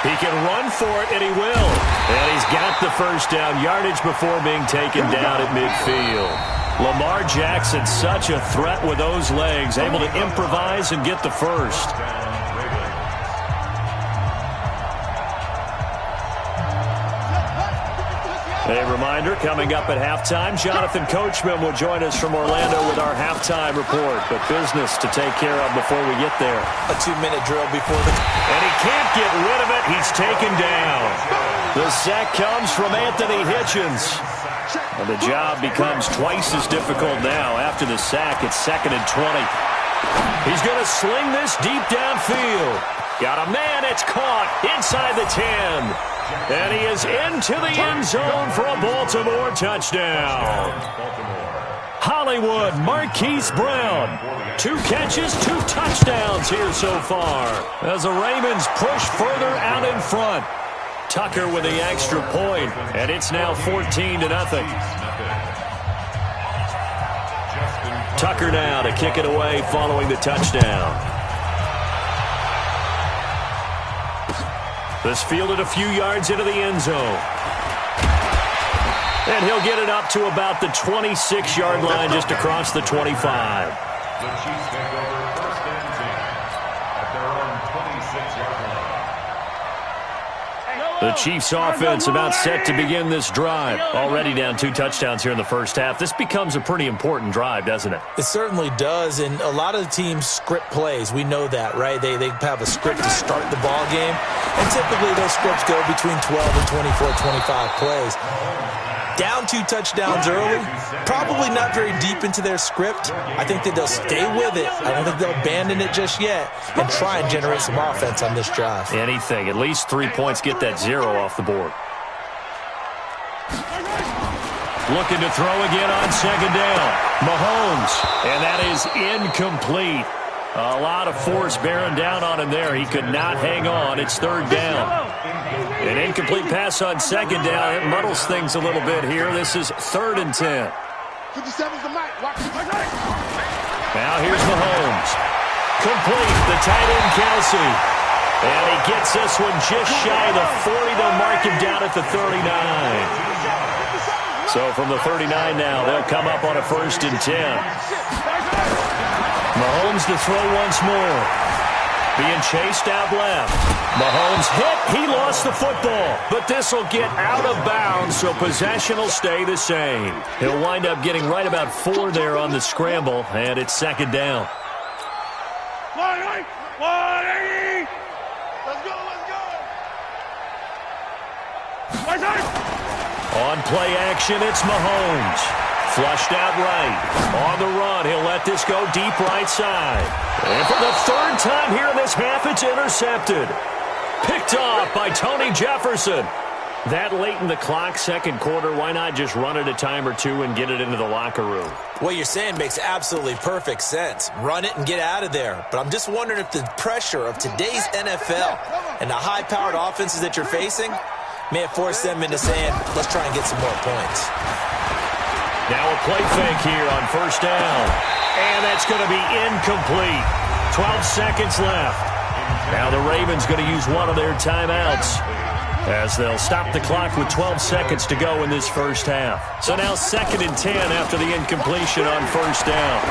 He can run for it, and he will. And he's got the 1st down yardage before being taken down at midfield. Lamar Jackson, such a threat with those legs, able to improvise and get the 1st. A reminder, coming up at halftime, Jonathan Coachman will join us from Orlando with our halftime report. But business to take care of before we get there. A 2-minute drill before the... And he can't get rid of it. He's taken down. The sack comes from Anthony Hitchens. And the job becomes twice as difficult now. After the sack, it's 2nd and 20. He's going to sling this deep downfield. Got a man, it's caught inside the 10. And he is into the end zone for a Baltimore touchdown. Hollywood Marquise Brown. 2 catches, 2 touchdowns here so far. As the Ravens push further out in front. Tucker with the extra point, and it's now 14-0. Tucker now to kick it away following the touchdown. This fielded a few yards into the end zone. And he'll get it up to about the 26-yard line just across the 25. The Chiefs take over 1st and 10 at their own 26-yard line. The Chiefs offense about set to begin this drive. Already down 2 touchdowns here in the 1st half. This becomes a pretty important drive, doesn't it? It certainly does, and a lot of the teams script plays. We know that, right? They have a script to start the ball game, and typically those scripts go between 12 and 24, 25 plays. Down 2 touchdowns early, probably not very deep into their script. I think that they'll stay with it. I don't think they'll abandon it just yet and try and generate some offense on this drive. Anything. At least 3 points. Get that 0 off the board. Looking to throw again on second down. Mahomes. And that is incomplete. A lot of force bearing down on him there. He could not hang on. It's third down. An incomplete pass on second down. It muddles things a little bit here. This is 3rd and 10. 57's the mic. Now here's Mahomes. Complete. The tight end, Kelsey. And he gets this one just shy of the 40. They'll mark him down at the 39. So from the 39 now, they'll come up on a 1st and 10. Mahomes to throw once more. Being chased out left. Mahomes hit. He lost the football. But this will get out of bounds, so possession will stay the same. He'll wind up getting right about 4 there on the scramble, and it's 2nd down. 180! Let's go! On play action, it's Mahomes. Flushed out right. On the run, he'll let this go deep right side. And for the 3rd time here in this half, it's intercepted. Picked off by Tony Jefferson. That late in the clock, 2nd quarter, why not just run it a time or 2 and get it into the locker room? What you're saying makes absolutely perfect sense. Run it and get out of there. But I'm just wondering if the pressure of today's NFL and the high-powered offenses that you're facing may have forced them into saying, let's try and get some more points. Now a play fake here on 1st down. And that's going to be incomplete. 12 seconds left. Now the Ravens going to use one of their timeouts as they'll stop the clock with 12 seconds to go in this first half. So now 2nd and 10 after the incompletion on 1st down.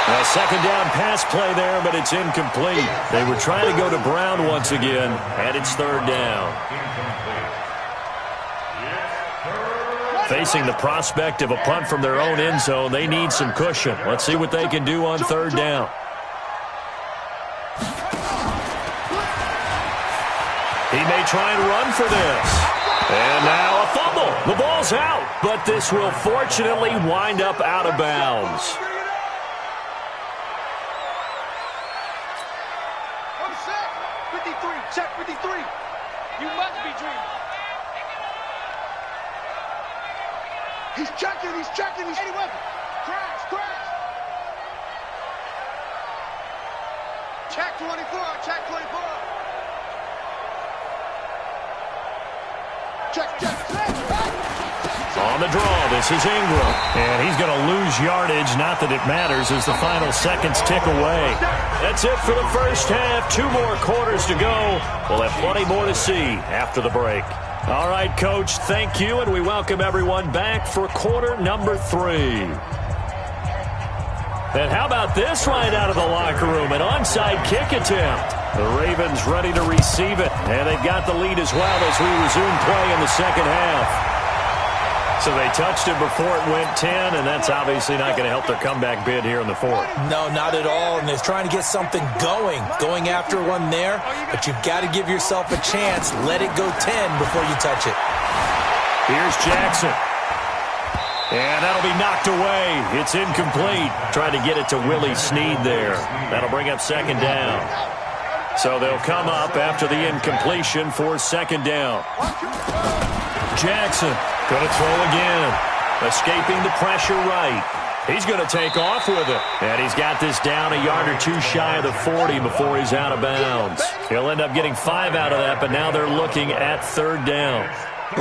A 2nd down pass play there, but it's incomplete. They were trying to go to Brown once again, and it's 3rd down. Facing the prospect of a punt from their own end zone, they need some cushion. Let's see what they can do on 3rd down. He may try and run for this. And now a fumble. The ball's out, but this will fortunately wind up out of bounds. Check 53. You must be dreaming. He's checking. He's any weapon. Crash. Check 24. Check. On the draw, this is Ingram. And he's going to lose yardage. Not that it matters as the final seconds tick away. That's it for the first half. 2 more quarters to go. We'll have plenty more to see after the break. All right, Coach, thank you, and we welcome everyone back for quarter number 3. And how about this right out of the locker room? An onside kick attempt. The Ravens ready to receive it, and they've got the lead as well as we resume play in the second half. So they touched it before it went 10, and that's obviously not going to help their comeback bid here in the 4th. No, not at all, and they're trying to get something going after one there, but you've got to give yourself a chance. Let it go 10 before you touch it. Here's Jackson. And that'll be knocked away. It's incomplete. Trying to get it to Willie Snead there. That'll bring up 2nd down. So they'll come up after the incompletion for 2nd down. Jackson going to throw again. Escaping the pressure right. He's going to take off with it. And he's got this down a yard or 2 shy of the 40 before he's out of bounds. He'll end up getting 5 out of that, but now they're looking at 3rd down.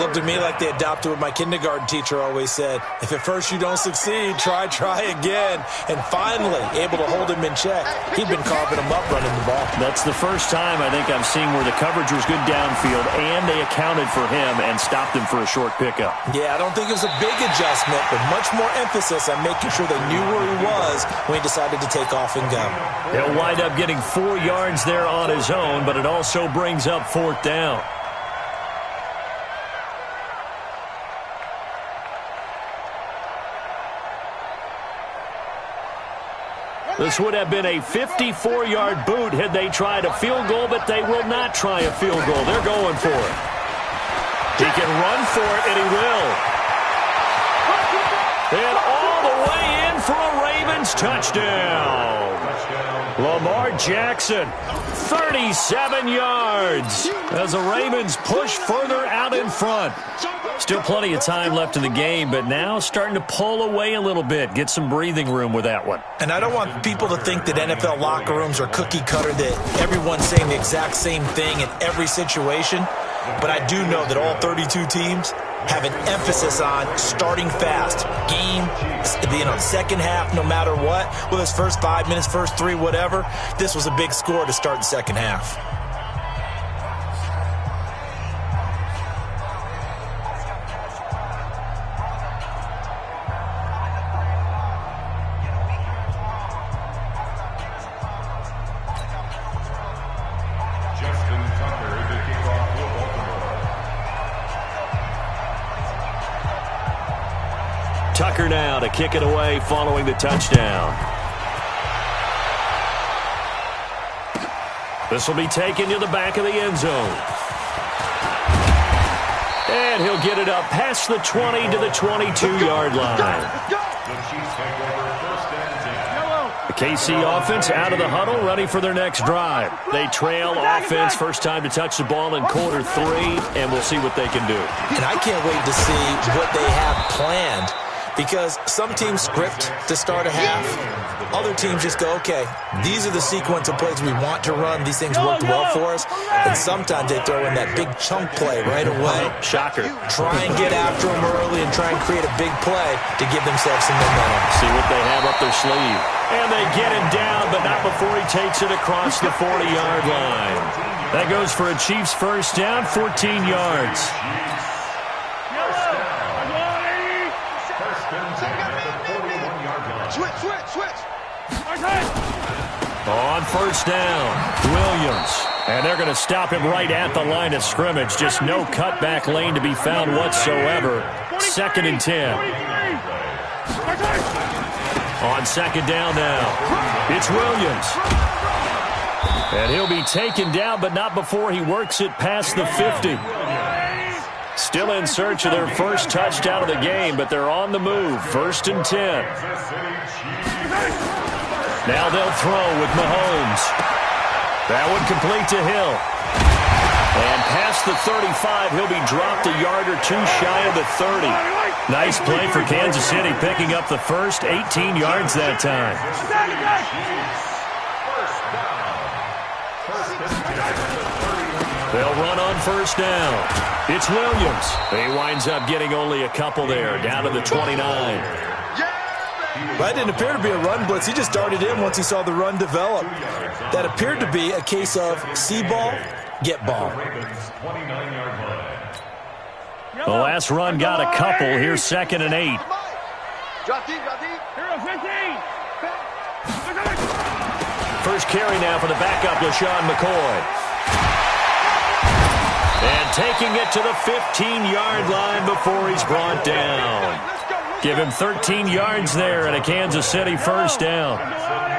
Looked to me like they adopted what my kindergarten teacher always said. If at first you don't succeed, try again. And finally, able to hold him in check. He'd been carving him up running the ball. That's the first time I think I've seen where the coverage was good downfield and they accounted for him and stopped him for a short pickup. Yeah, I don't think it was a big adjustment, but much more emphasis on making sure they knew where he was when he decided to take off and go. He'll wind up getting 4 yards there on his own, but it also brings up 4th down. This would have been a 54-yard boot had they tried a field goal, but they will not try a field goal. They're going for it. He can run for it, and he will. And all the way in for a Ravens touchdown. Lamar Jackson, 37 yards as the Ravens push further out in front. Still plenty of time left in the game, but now starting to pull away a little bit, get some breathing room with that one. And I don't want people to think that NFL locker rooms are cookie cutter, that everyone's saying the exact same thing in every situation. But I do know that all 32 teams have an emphasis on starting fast. Game, second half, no matter what. Whether it's first 5 minutes, first 3, whatever. This was a big score to start the second half. Tucker now to kick it away following the touchdown. This will be taken to the back of the end zone. And he'll get it up past the 20 to the 22-yard line. The KC offense out of the huddle, ready for their next drive. They trail offense, first time to touch the ball in quarter 3, and we'll see what they can do. And I can't wait to see what they have planned. Because some teams script to start a half. Other teams just go, okay, these are the sequence of plays we want to run. These things worked well for us. And sometimes they throw in that big chunk play right away. Shocker. Try and get after them early and try and create a big play to give themselves some momentum. See what they have up their sleeve. And they get him down, but not before he takes it across the 40-yard line. That goes for a Chiefs first down, 14 yards. On first down, Williams. And they're going to stop him right at the line of scrimmage. Just no cutback lane to be found whatsoever. 2nd and 10. On second down now, it's Williams. And he'll be taken down, but not before he works it past the 50. Still in search of their first touchdown of the game, but they're on the move. 1st and 10. Now they'll throw with Mahomes. That one complete to Hill. And past the 35, he'll be dropped a yard or two shy of the 30. Nice play for Kansas City, picking up the first 18 yards that time. They'll run on first down. It's Williams. He winds up getting only a couple there, down to the 29. That didn't appear to be a run blitz. He just darted in once he saw the run develop. That appeared to be a case of see ball, get ball. The last run got a couple. Here's 2nd and 8. First carry now for the backup, LaShawn McCoy. And taking it to the 15-yard line before he's brought down. Give him 13 yards there and a Kansas City first down.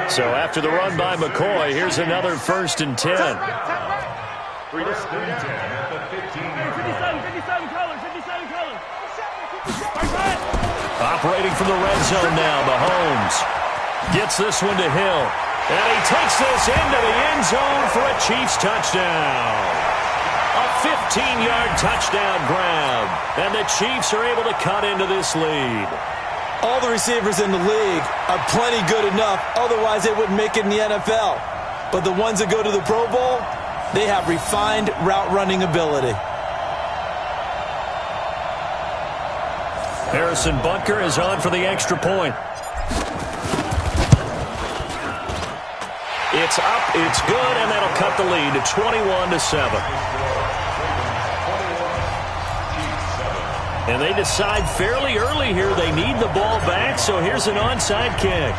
So after the run by McCoy, here's another 1st and 10. Operating from the red zone now, Mahomes gets this one to Hill. And he takes this into the end zone for a Chiefs touchdown. A 15-yard touchdown grab. And the Chiefs are able to cut into this lead. All the receivers in the league are plenty good enough. Otherwise, they wouldn't make it in the NFL. But the ones that go to the Pro Bowl, they have refined route running ability. Harrison Butker is on for the extra point. It's up, it's good, and that'll cut the lead to 21-7. And they decide fairly early here they need the ball back, so here's an onside kick.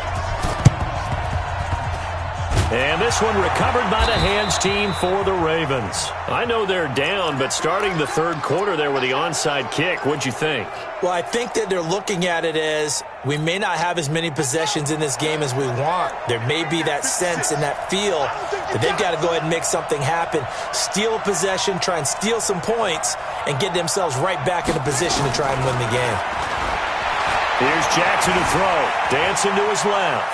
And this one recovered by the hands team for the Ravens. I know they're down, but starting the third quarter there with the onside kick, what'd you think? Well, I think that they're looking at it as we may not have as many possessions in this game as we want. There may be that sense and that feel that they've got to go ahead and make something happen, steal a possession, try and steal some points, and get themselves right back in a position to try and win the game. Here's Jackson to throw. Dancing to his left.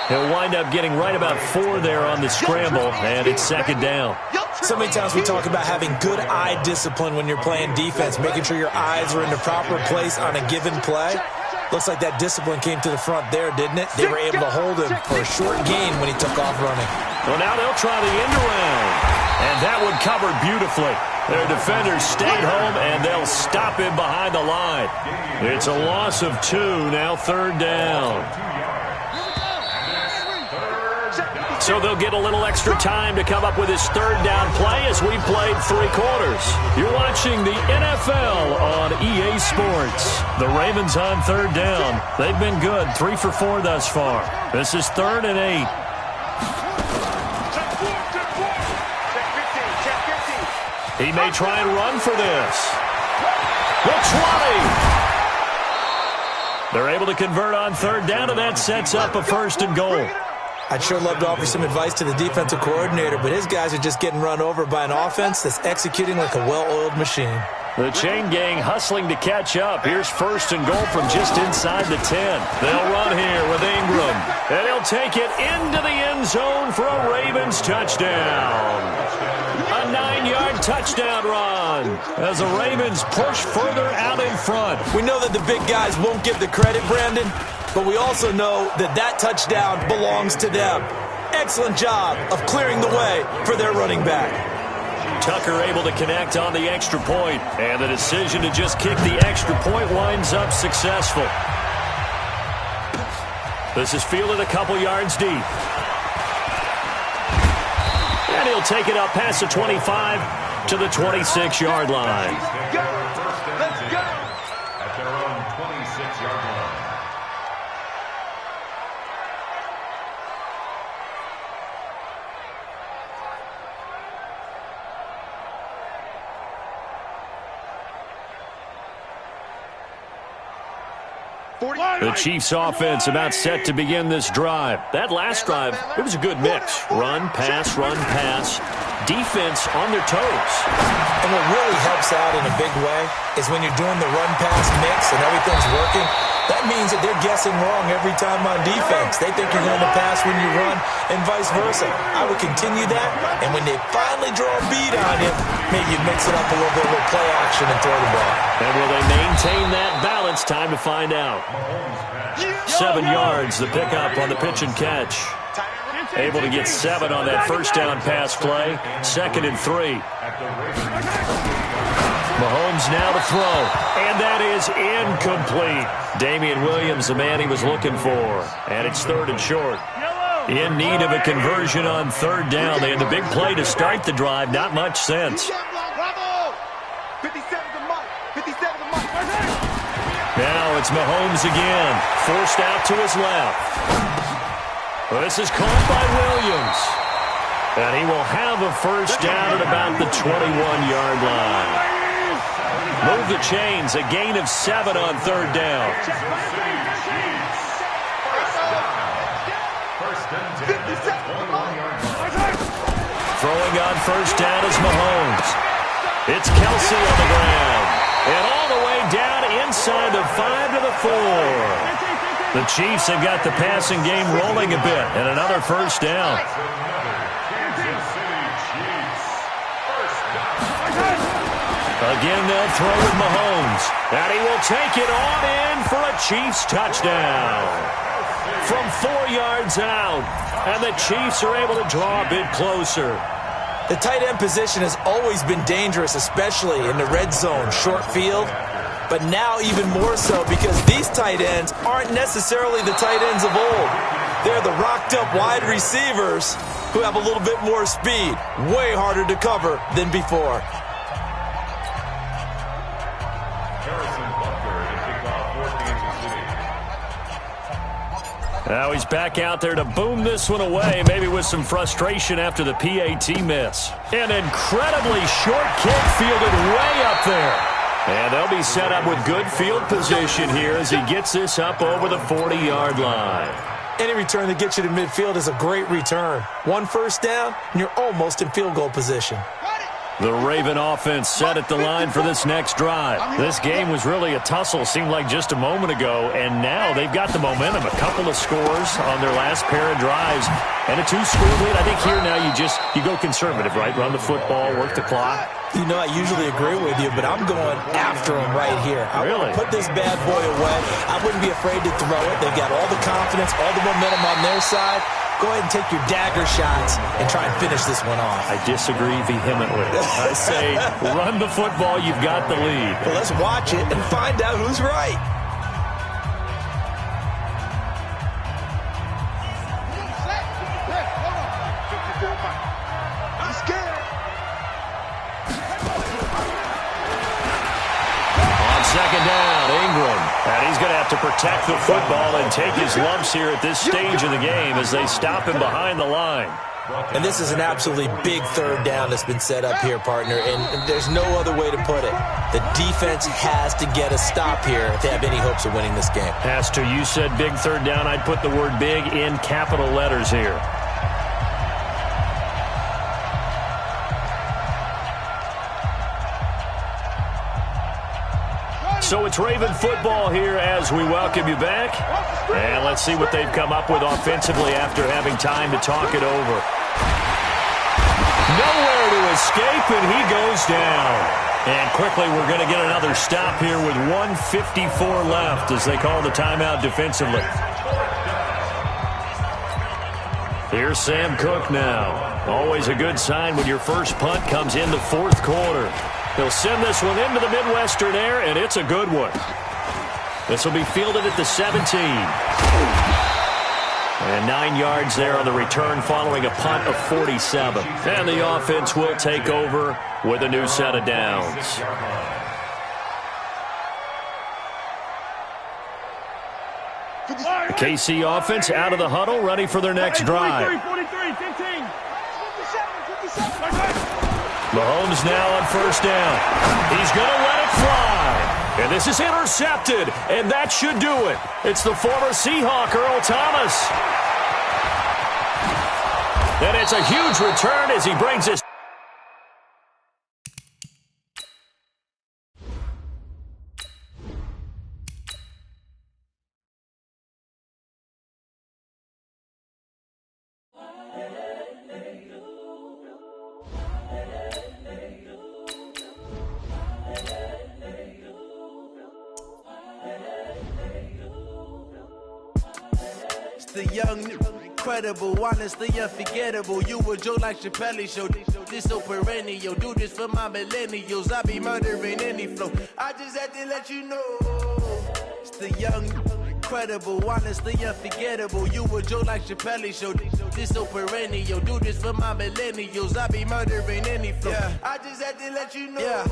He'll wind up getting right about 4 there on the scramble, and it's second down. So many times we talk about having good eye discipline when you're playing defense, making sure your eyes are in the proper place on a given play. Looks like that discipline came to the front there, didn't it? They were able to hold him for a short gain when he took off running. Well, now they'll try the end around, and that one covered beautifully. Their defenders stayed home, and they'll stop him behind the line. It's a loss of 2, now third down. So they'll get a little extra time to come up with his third down play as we've played 3 quarters. You're watching the NFL on EA Sports. The Ravens on third down. They've been good, 3 for 4 thus far. This is 3rd and 8. He may try and run for this. The 20. They're able to convert on third down, and that sets up a 1st and goal. I'd sure love to offer some advice to the defensive coordinator, but his guys are just getting run over by an offense that's executing like a well-oiled machine. The chain gang hustling to catch up. Here's 1st and goal from just inside the 10. They'll run here with Ingram, and he'll take it into the end zone for a Ravens touchdown. A 9-yard touchdown run as the Ravens push further out in front. We know that the big guys won't get the credit, Brandon, but we also know that that touchdown belongs to them. Excellent job of clearing the way for their running back. Tucker able to connect on the extra point, and the decision to just kick the extra point winds up successful. This is fielded a couple yards deep. And he'll take it up past the 25 to the 26-yard line. Let's go! At their own 26-yard line. The Chiefs' offense about set to begin this drive. That last drive, it was a good mix. Run, pass, defense on their toes. And what really helps out in a big way is when you're doing the run-pass mix and everything's working, that means that they're guessing wrong every time on defense. They think you're going to pass when you run and vice versa. I would continue that, and when they finally draw a beat on you, maybe you mix it up a little bit with play action and throw the ball. And will they maintain that balance? Time to find out. 7 yards, the pickup on the pitch and catch. Able to get 7 on that first down pass play. 2nd and 3. Mahomes now to throw, and that is incomplete. Damian Williams, the man he was looking for, and it's 3rd and short. In need of a conversion on 3rd down. They had the big play to start the drive. Not much sense. Now it's Mahomes again, forced out to his left. This is caught by Williams. And he will have a first down at about the 21-yard line. Move the chains, a gain of 7 on 3rd down. Throwing on first down is Mahomes. It's Kelsey on the ground. And all the way down inside the 5 to the 4. The Chiefs have got the passing game rolling a bit, and another first down. Again, they'll throw with Mahomes, and he will take it on in for a Chiefs touchdown. From 4 yards out, and the Chiefs are able to draw a bit closer. The tight end position has always been dangerous, especially in the red zone, short field. But now even more so because these tight ends aren't necessarily the tight ends of old. They're the rocked-up wide receivers who have a little bit more speed, way harder to cover than before. Now he's back out there to boom this one away, maybe with some frustration after the PAT miss. An incredibly short kick fielded way up there. And they'll be set up with good field position here as he gets this up over the 40-yard line. Any return that gets you to midfield is a great return. One first down, and you're almost in field goal position. The Raven offense set at the line for this next drive. This game was really a tussle, seemed like just a moment ago, and now they've got the momentum. A couple of scores on their last pair of drives, and a 2-score lead. I think here now you go conservative, right? Run the football, work the clock. You know, I usually agree with you, but I'm going after him right here. I want to put this bad boy away. I wouldn't be afraid to throw it. They've got all the confidence, all the momentum on their side. Go ahead and take your dagger shots and try and finish this one off. I disagree vehemently. I say run the football. You've got the lead. Well, let's watch it and find out who's right. I'm scared. On second down, Ingram. And he's going to have to protect the football and take his lumps here at this stage of the game as they stop him behind the line. And this is an absolutely big third down that's been set up here, partner, and there's no other way to put it. The defense has to get a stop here if they have any hopes of winning this game. Has to. You said big third down. I'd put the word big in capital letters here. So it's Raven football here as we welcome you back. And let's see what they've come up with offensively after having time to talk it over. Nowhere to escape, and he goes down. And quickly we're going to get another stop here with 1:54 left as they call the timeout defensively. Here's Sam Cook now. Always a good sign when your first punt comes in the fourth quarter. He'll send this one into the Midwestern air, and it's a good one. This will be fielded at the 17. And 9 yards there on the return following a punt of 47. And the offense will take over with a new set of downs. The KC offense out of the huddle, ready for their next drive. 43, 15. 57. Mahomes now on first down. He's going to let it fly. And this is intercepted, and that should do it. It's the former Seahawk, Earl Thomas. And it's a huge return as he brings his... The young, incredible, honestly unforgettable. You a joke like Chappelle Show. This so perennial. Do this for my millennials. I be murdering any flow. I just had to let you know. It's the young, incredible, honestly unforgettable. You a joke like Chappelle Show. This so perennial. Do this for my millennials. I be murdering any flow. Yeah. I just had to let you know. Yeah.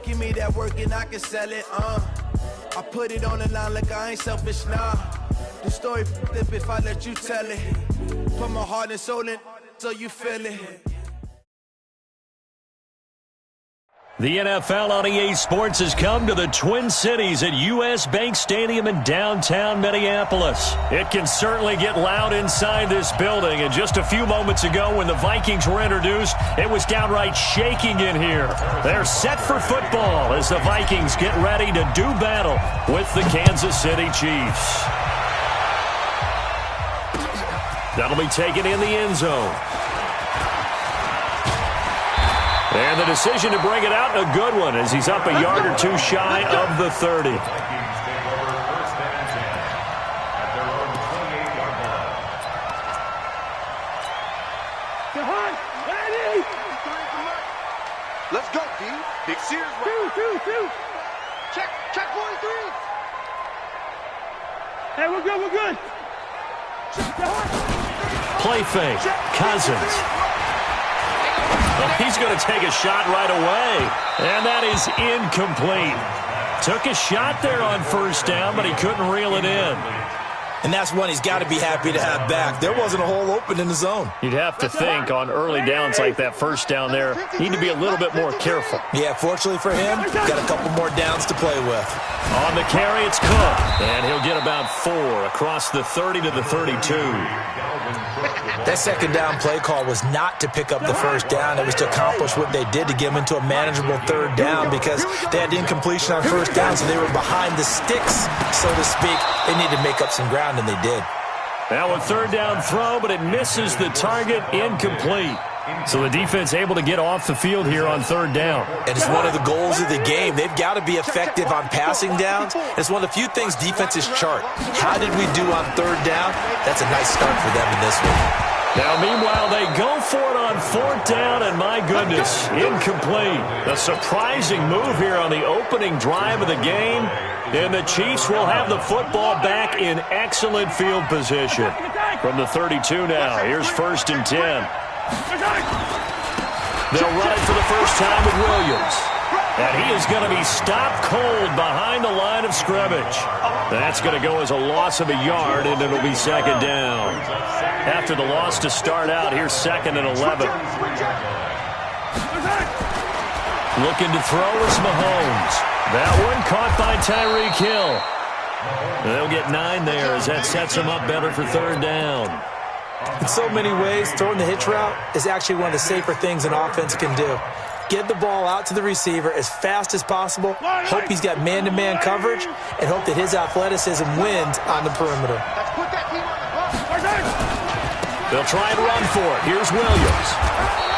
Give me that work and I can sell it. I put it on the line like I ain't selfish now. The story flip if I let you tell it. Put my heart and soul in so you feel it. The NFL on EA Sports has come to the Twin Cities at US Bank Stadium in downtown Minneapolis. It can certainly get loud inside this building, and just a few moments ago when the Vikings were introduced, it was downright shaking in here. They're set for football as the Vikings get ready to do battle with the Kansas City Chiefs. That'll be taken in the end zone. And the decision to bring it out, a good one, as he's up a yard or two shy of the 30. Vikings take over first and 10 at their own 28-yard line. Let's go, D. Big Sears. Two. Check 43. Hey, we're good. Play fake. Cousins. He's going to take a shot right away. And that is incomplete. Took a shot there on first down, but he couldn't reel it in. And that's one he's got to be happy to have back. There wasn't a hole open in the zone. You'd have to think on early downs like that first down there, need to be a little bit more careful. Yeah, fortunately for him, got a couple more downs to play with. On the carry, it's Cook. And he'll get about 4 across the 30 to the 32. That second down play call was not to pick up the first down. It was to accomplish what they did to get them into a manageable third down because they had incompletion on first down, so they were behind the sticks, so to speak. They needed to make up some ground, and they did. Now a third down throw, but it misses the target, incomplete. So the defense able to get off the field here on third down. And it's one of the goals of the game. They've got to be effective on passing downs. It's one of the few things defenses chart. How did we do on third down? That's a nice start for them in this one. Now, meanwhile, they go for it on fourth down, and my goodness, incomplete. A surprising move here on the opening drive of the game, and the Chiefs will have the football back in excellent field position. From the 32 now, here's 1st and 10. They'll run it for the first time with Williams. And he is going to be stopped cold behind the line of scrimmage. That's going to go as a loss of a yard, and it'll be second down. After the loss to start out, here's 2nd and 11. Looking to throw is Mahomes. That one caught by Tyreek Hill. They'll get 9 there as that sets them up better for third down. In so many ways, throwing the hitch route is actually one of the safer things an offense can do. Get the ball out to the receiver as fast as possible, hope he's got man-to-man coverage, and hope that his athleticism wins on the perimeter. They'll try and run for it. Here's Williams.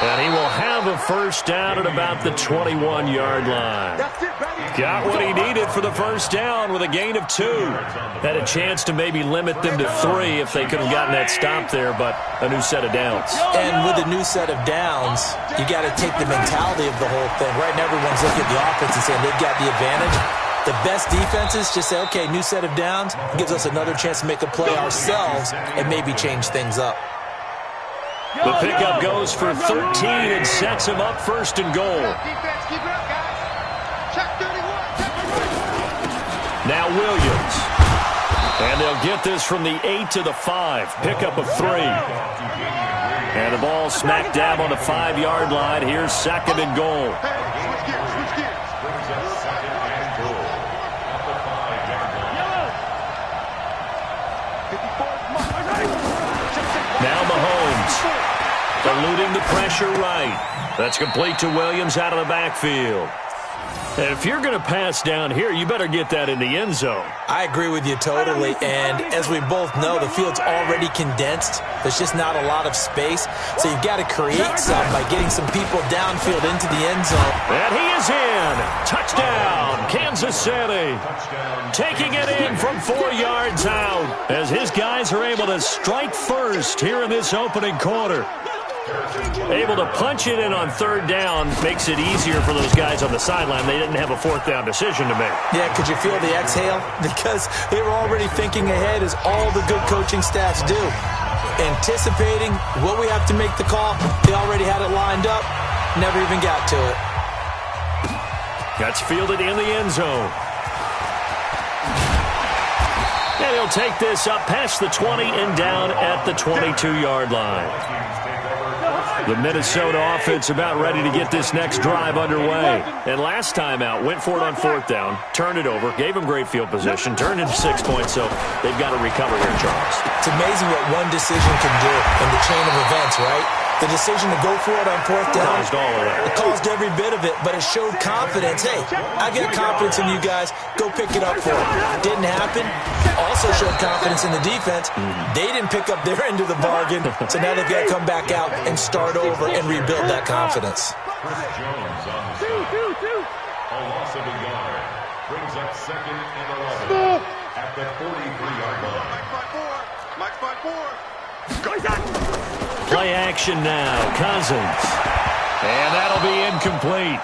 And he will have a first down at about the 21-yard line. Got what he needed for the first down with a gain of 2. Had a chance to maybe limit them to 3 if they could have gotten that stop there, but a new set of downs. And with a new set of downs, you got to take the mentality of the whole thing. Right now, everyone's looking at the offense and saying they've got the advantage. The best defenses just say, okay, new set of downs, gives us another chance to make a play ourselves and maybe change things up. The pickup goes for 13 and sets him up 1st and goal. Now Williams. And they'll get this from the 8 to the 5. Pickup of 3. And the ball smack dab on the 5-yard line. Here's 2nd and goal. Now Mahomes. Eluding the pressure right. That's complete to Williams out of the backfield. And if you're going to pass down here, you better get that in the end zone. I agree with you totally. And as we both know, the field's already condensed. There's just not a lot of space. So you've got to create some by getting some people downfield into the end zone. And he is in. Touchdown, Kansas City. Taking it in from 4 yards out as his guys are able to strike first here in this opening quarter. Able to punch it in on third down makes it easier for those guys on the sideline. They didn't have a fourth down decision to make. Yeah, could you feel the exhale? Because they were already thinking ahead as all the good coaching staffs do. Anticipating what we have to make the call. They already had it lined up. Never even got to it. That's fielded in the end zone. And he'll take this up past the 20 and down at the 22-yard line. The Minnesota offense about ready to get this next drive underway. And last time out, went for it on fourth down, turned it over, gave them great field position, turned into 6 points, so they've got to recover here, Charles. It's amazing what one decision can do in the chain of events, right? The decision to go for it on fourth down, it caused every bit of it, but it showed confidence. Hey, I got confidence in you guys. Go pick it up for it. Didn't happen. Also showed confidence in the defense. They didn't pick up their end of the bargain, so now they've got to come back out and start over and rebuild that confidence. Chris Jones on the stop. A loss of a yard brings up 2nd and 11 at the 43-yard line. Mike's by 4. Play action now. Cousins. And that'll be incomplete.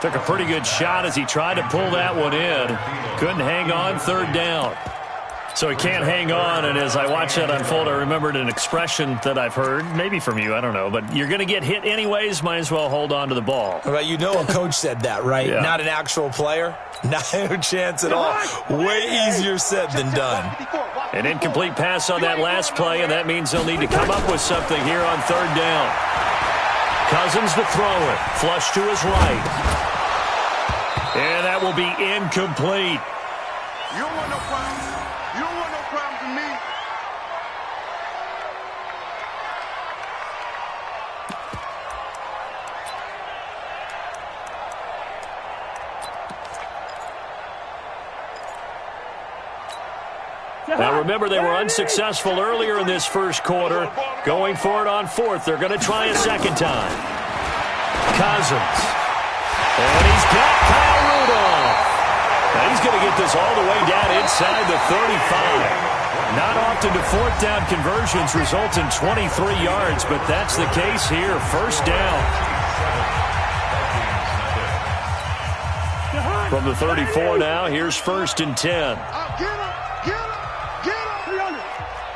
Took a pretty good shot as he tried to pull that one in. Couldn't hang on third down. So he can't hang on, and as I watched that unfold, I remembered an expression that I've heard, maybe from you, I don't know, but you're going to get hit anyways, might as well hold on to the ball. Well, you know a coach said that, right? Yeah. Not an actual player. No chance at all. Way easier said than done. An incomplete pass on that last play, and that means they'll need to come up with something here on third down. Cousins to throw it. Flush to his right. And that will be incomplete. You don't want no problems. You don't want no problems with me. Now remember, they were unsuccessful earlier in this first quarter. Going for it on fourth. They're going to try a second time. Cousins. And he's got Kyle Rudolph. Now he's going to get this all the way down inside the 35. Not often do fourth down conversions result in 23 yards, but that's the case here. First down. From the 34 now, here's first and 10. Get him! Get him! Get him! 300.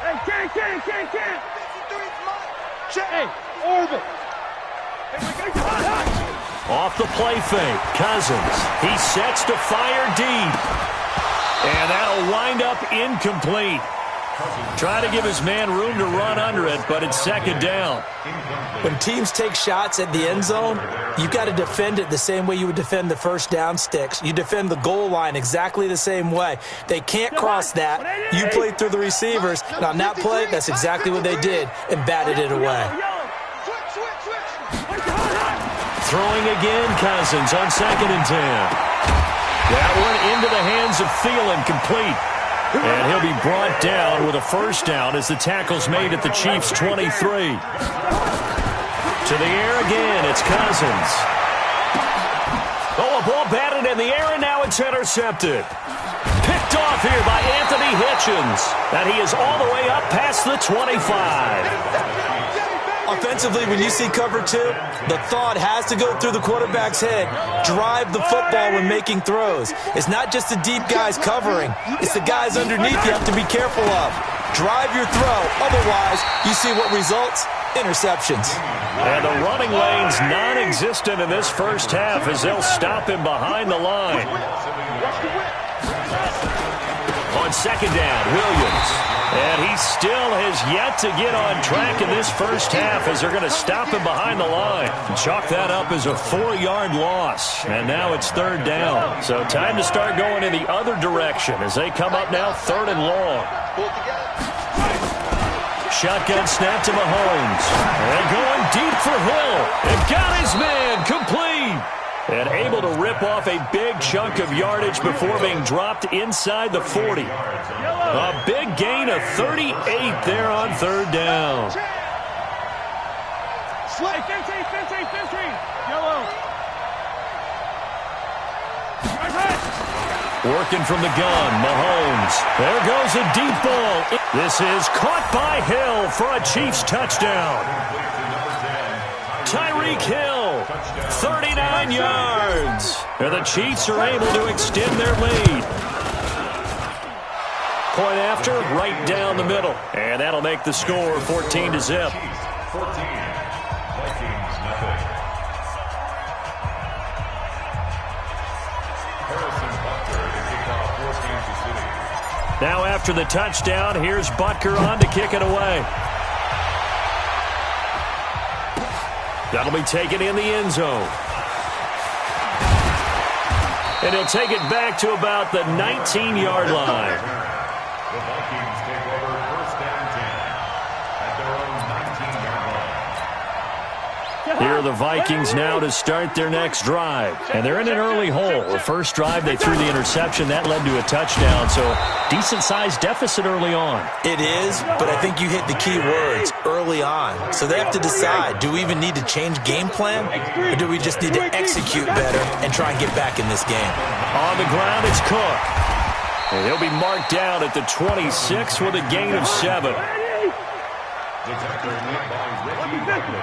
Hey, can't. Hey, orbit. Off the play fake, Cousins. He sets to fire deep. And that'll wind up incomplete. Try to give his man room to run under it, but it's second down. When teams take shots at the end zone, you've got to defend it the same way you would defend the first down sticks. You defend the goal line exactly the same way. They can't cross that. You play through the receivers. And on that play, that's exactly what they did and batted it away. Throwing again, Cousins on second and 10. That one into the hands of Thielen, complete. And he'll be brought down with a first down as the tackle's made at the Chiefs' 23. To the air again, it's Cousins. Oh, a ball batted in the air, and now it's intercepted. Picked off here by Anthony Hitchens. And he is all the way up past the 25. Offensively, when you see cover two, the thought has to go through the quarterback's head. Drive the football when making throws. It's not just the deep guys covering. It's the guys underneath you have to be careful of. Drive your throw. Otherwise, you see what results? Interceptions. And the running lane's non-existent in this first half as they'll stop him behind the line. On second down, Williams. And he still has yet to get on track in this first half as they're going to stop him behind the line. Chalk that up as a 4-yard loss. And now it's third down. So time to start going in the other direction as they come up now third and long. Shotgun snap to Mahomes. And going deep for Hill. And got his man complete. And able to rip off a big chunk of yardage before being dropped inside the 40. A big gain of 38 there on third down. Working from the gun, Mahomes. There goes a deep ball. This is caught by Hill for a Chiefs touchdown. Tyreek Hill, 39 yards. And the Chiefs are able to extend their lead. Point after, right down the middle. And that'll make the score 14-0. 14, Vikings nothing. Harrison Butker to kick off for Kansas City. Now after the touchdown, here's Butker on to kick it away. That'll be taken in the end zone. And he'll take it back to about the 19-yard line. The Vikings take over first and 10 at their own 19-yard line. Here are the Vikings now to start their next drive. And they're in an early hole. The first drive, they threw the interception. That led to a touchdown. So decent-sized deficit early on. It is, but I think you hit the key words, early on. So they have to decide, do we even need to change game plan? Or do we just need to execute better and try and get back in this game? On the ground, it's Cook. And he'll be marked down at the 26 with a gain of 7. The tackle made by Ricky Wagner.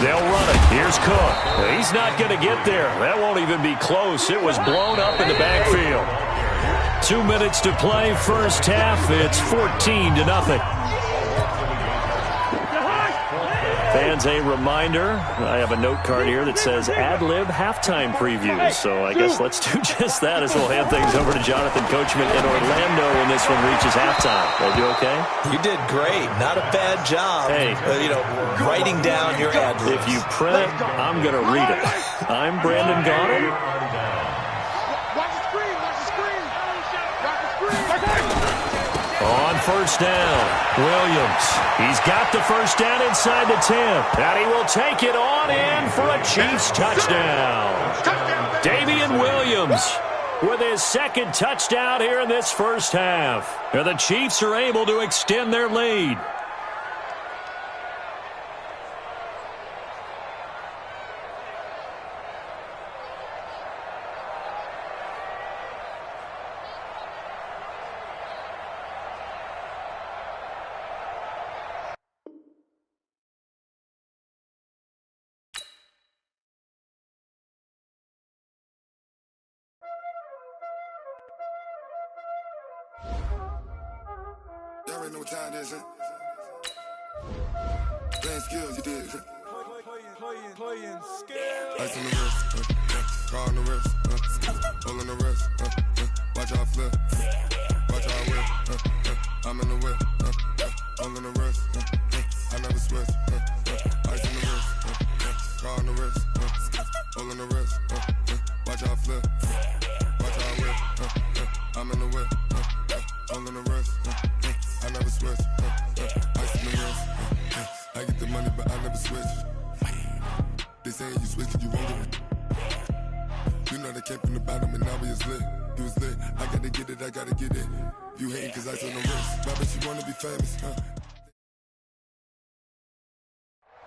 They'll run it. Here's Cook. He's not going to get there. That won't even be close. It was blown up in the backfield. 2 minutes to play, first half. It's 14-0. Fans, a reminder, I have a note card here that says ad-lib halftime previews. So I guess let's do just that as we'll hand things over to Jonathan Coachman in Orlando when this one reaches halftime. Did I do okay? You did great. Not a bad job. Hey. Writing down your ad-libs. If you print, I'm going to read it. I'm Brandon Gaudin. On first down, Williams. He's got the first down inside the 10. And he will take it on in for a Chiefs touchdown. Damian Williams with his second touchdown here in this first half. And the Chiefs are able to extend their lead. Y'all already know what time it is, huh? Playing skills, you did. Playing skills. Ice on the wrist, car on the wrist, hole in the wrist, watch how I flip, watch how I whip, I'm in the whip, hole in the wrist, I never switch, ice on the wrist, car on the wrist, hole in the wrist, watch how I flip, watch how I whip, I'm in the whip, hole in the wrist, I never switch, ice on the wrist, I get the money but I never switch. They saying you switch it, you won't get it. You know they came from the bottom and now we is lit. You was lit, I gotta get it, I gotta get it. You hating cause I on the wrist. I bet you wanna be famous, huh?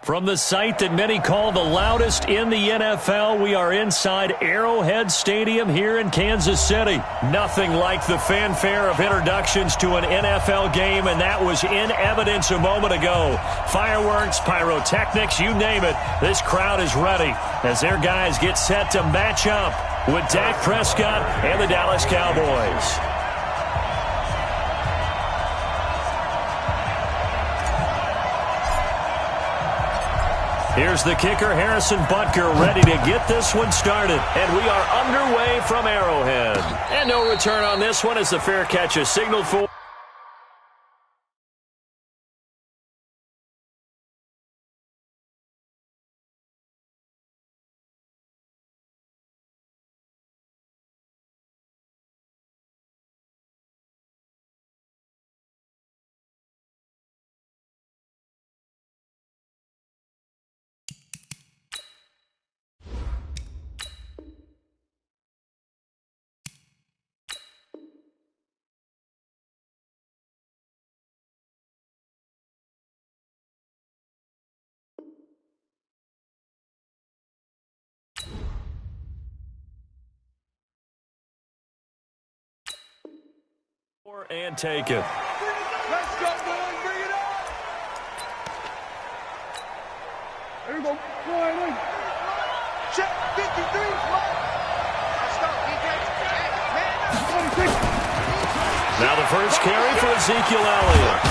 From the site that many call the loudest in the NFL, we are inside Arrowhead Stadium here in Kansas City. Nothing like the fanfare of introductions to an NFL game, and that was in evidence a moment ago. Fireworks, pyrotechnics, you name it. This crowd is ready as their guys get set to match up with Dak Prescott and the Dallas Cowboys. Here's the kicker, Harrison Butker, ready to get this one started. And we are underway from Arrowhead. And no return on this one as the fair catch is signaled for. And take it. Let's go, boys. Bring it up. There you go. Check 53. Let's go, defense. Man up. Now the first carry for Ezekiel Elliott.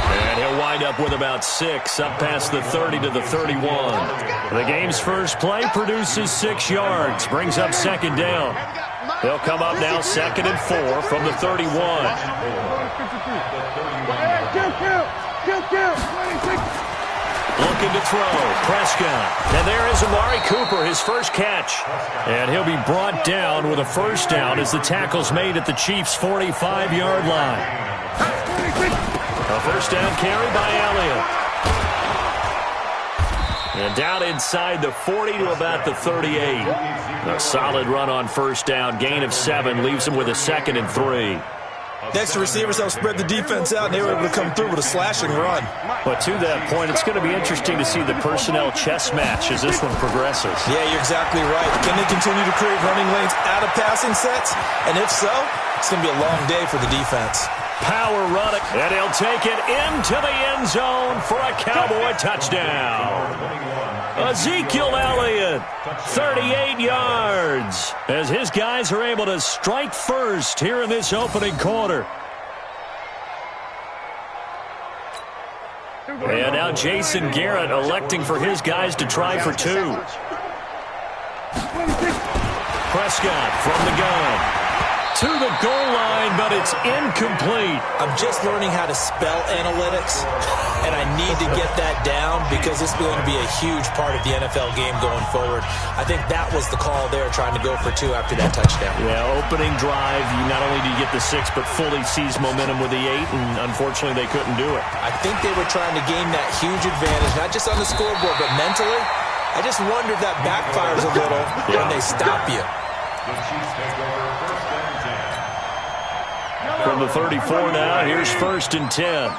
And he'll wind up with about 6, up past the 30 to the 31. The game's first play produces 6 yards, brings up second down. They'll come up now 2nd and 4 from the 31. Looking to throw, Prescott. And there is Amari Cooper, his first catch. And he'll be brought down with a first down as the tackle's made at the Chiefs' 45-yard line. A first down carry by Elliott. And down inside the 40 to about the 38. A solid run on first down. Gain of 7 leaves him with a 2nd and 3. Next, the receivers helped spread the defense out, and they were able to come through with a slashing run. But to that point, it's going to be interesting to see the personnel chess match as this one progresses. Yeah, you're exactly right. Can they continue to create running lanes out of passing sets? And if so, it's going to be a long day for the defense. Power running, and he'll take it into the end zone for a Cowboy touchdown. Ezekiel Elliott, 38 yards, as his guys are able to strike first here in this opening quarter. And now Jason Garrett electing for his guys to try for two. Prescott from the gun. To the goal line, but it's incomplete. I'm just learning how to spell analytics, and I need to get that down because it's going to be a huge part of the NFL game going forward. I think that was the call there, trying to go for two after that touchdown. Yeah, opening drive, you not only do you get the 6, but fully seize momentum with the 8, and unfortunately they couldn't do it. I think they were trying to gain that huge advantage, not just on the scoreboard, but mentally. I just wonder if that backfires a little when they stop you. The Chiefs take over first and 10. From the 34 now, here's first and 10. Watch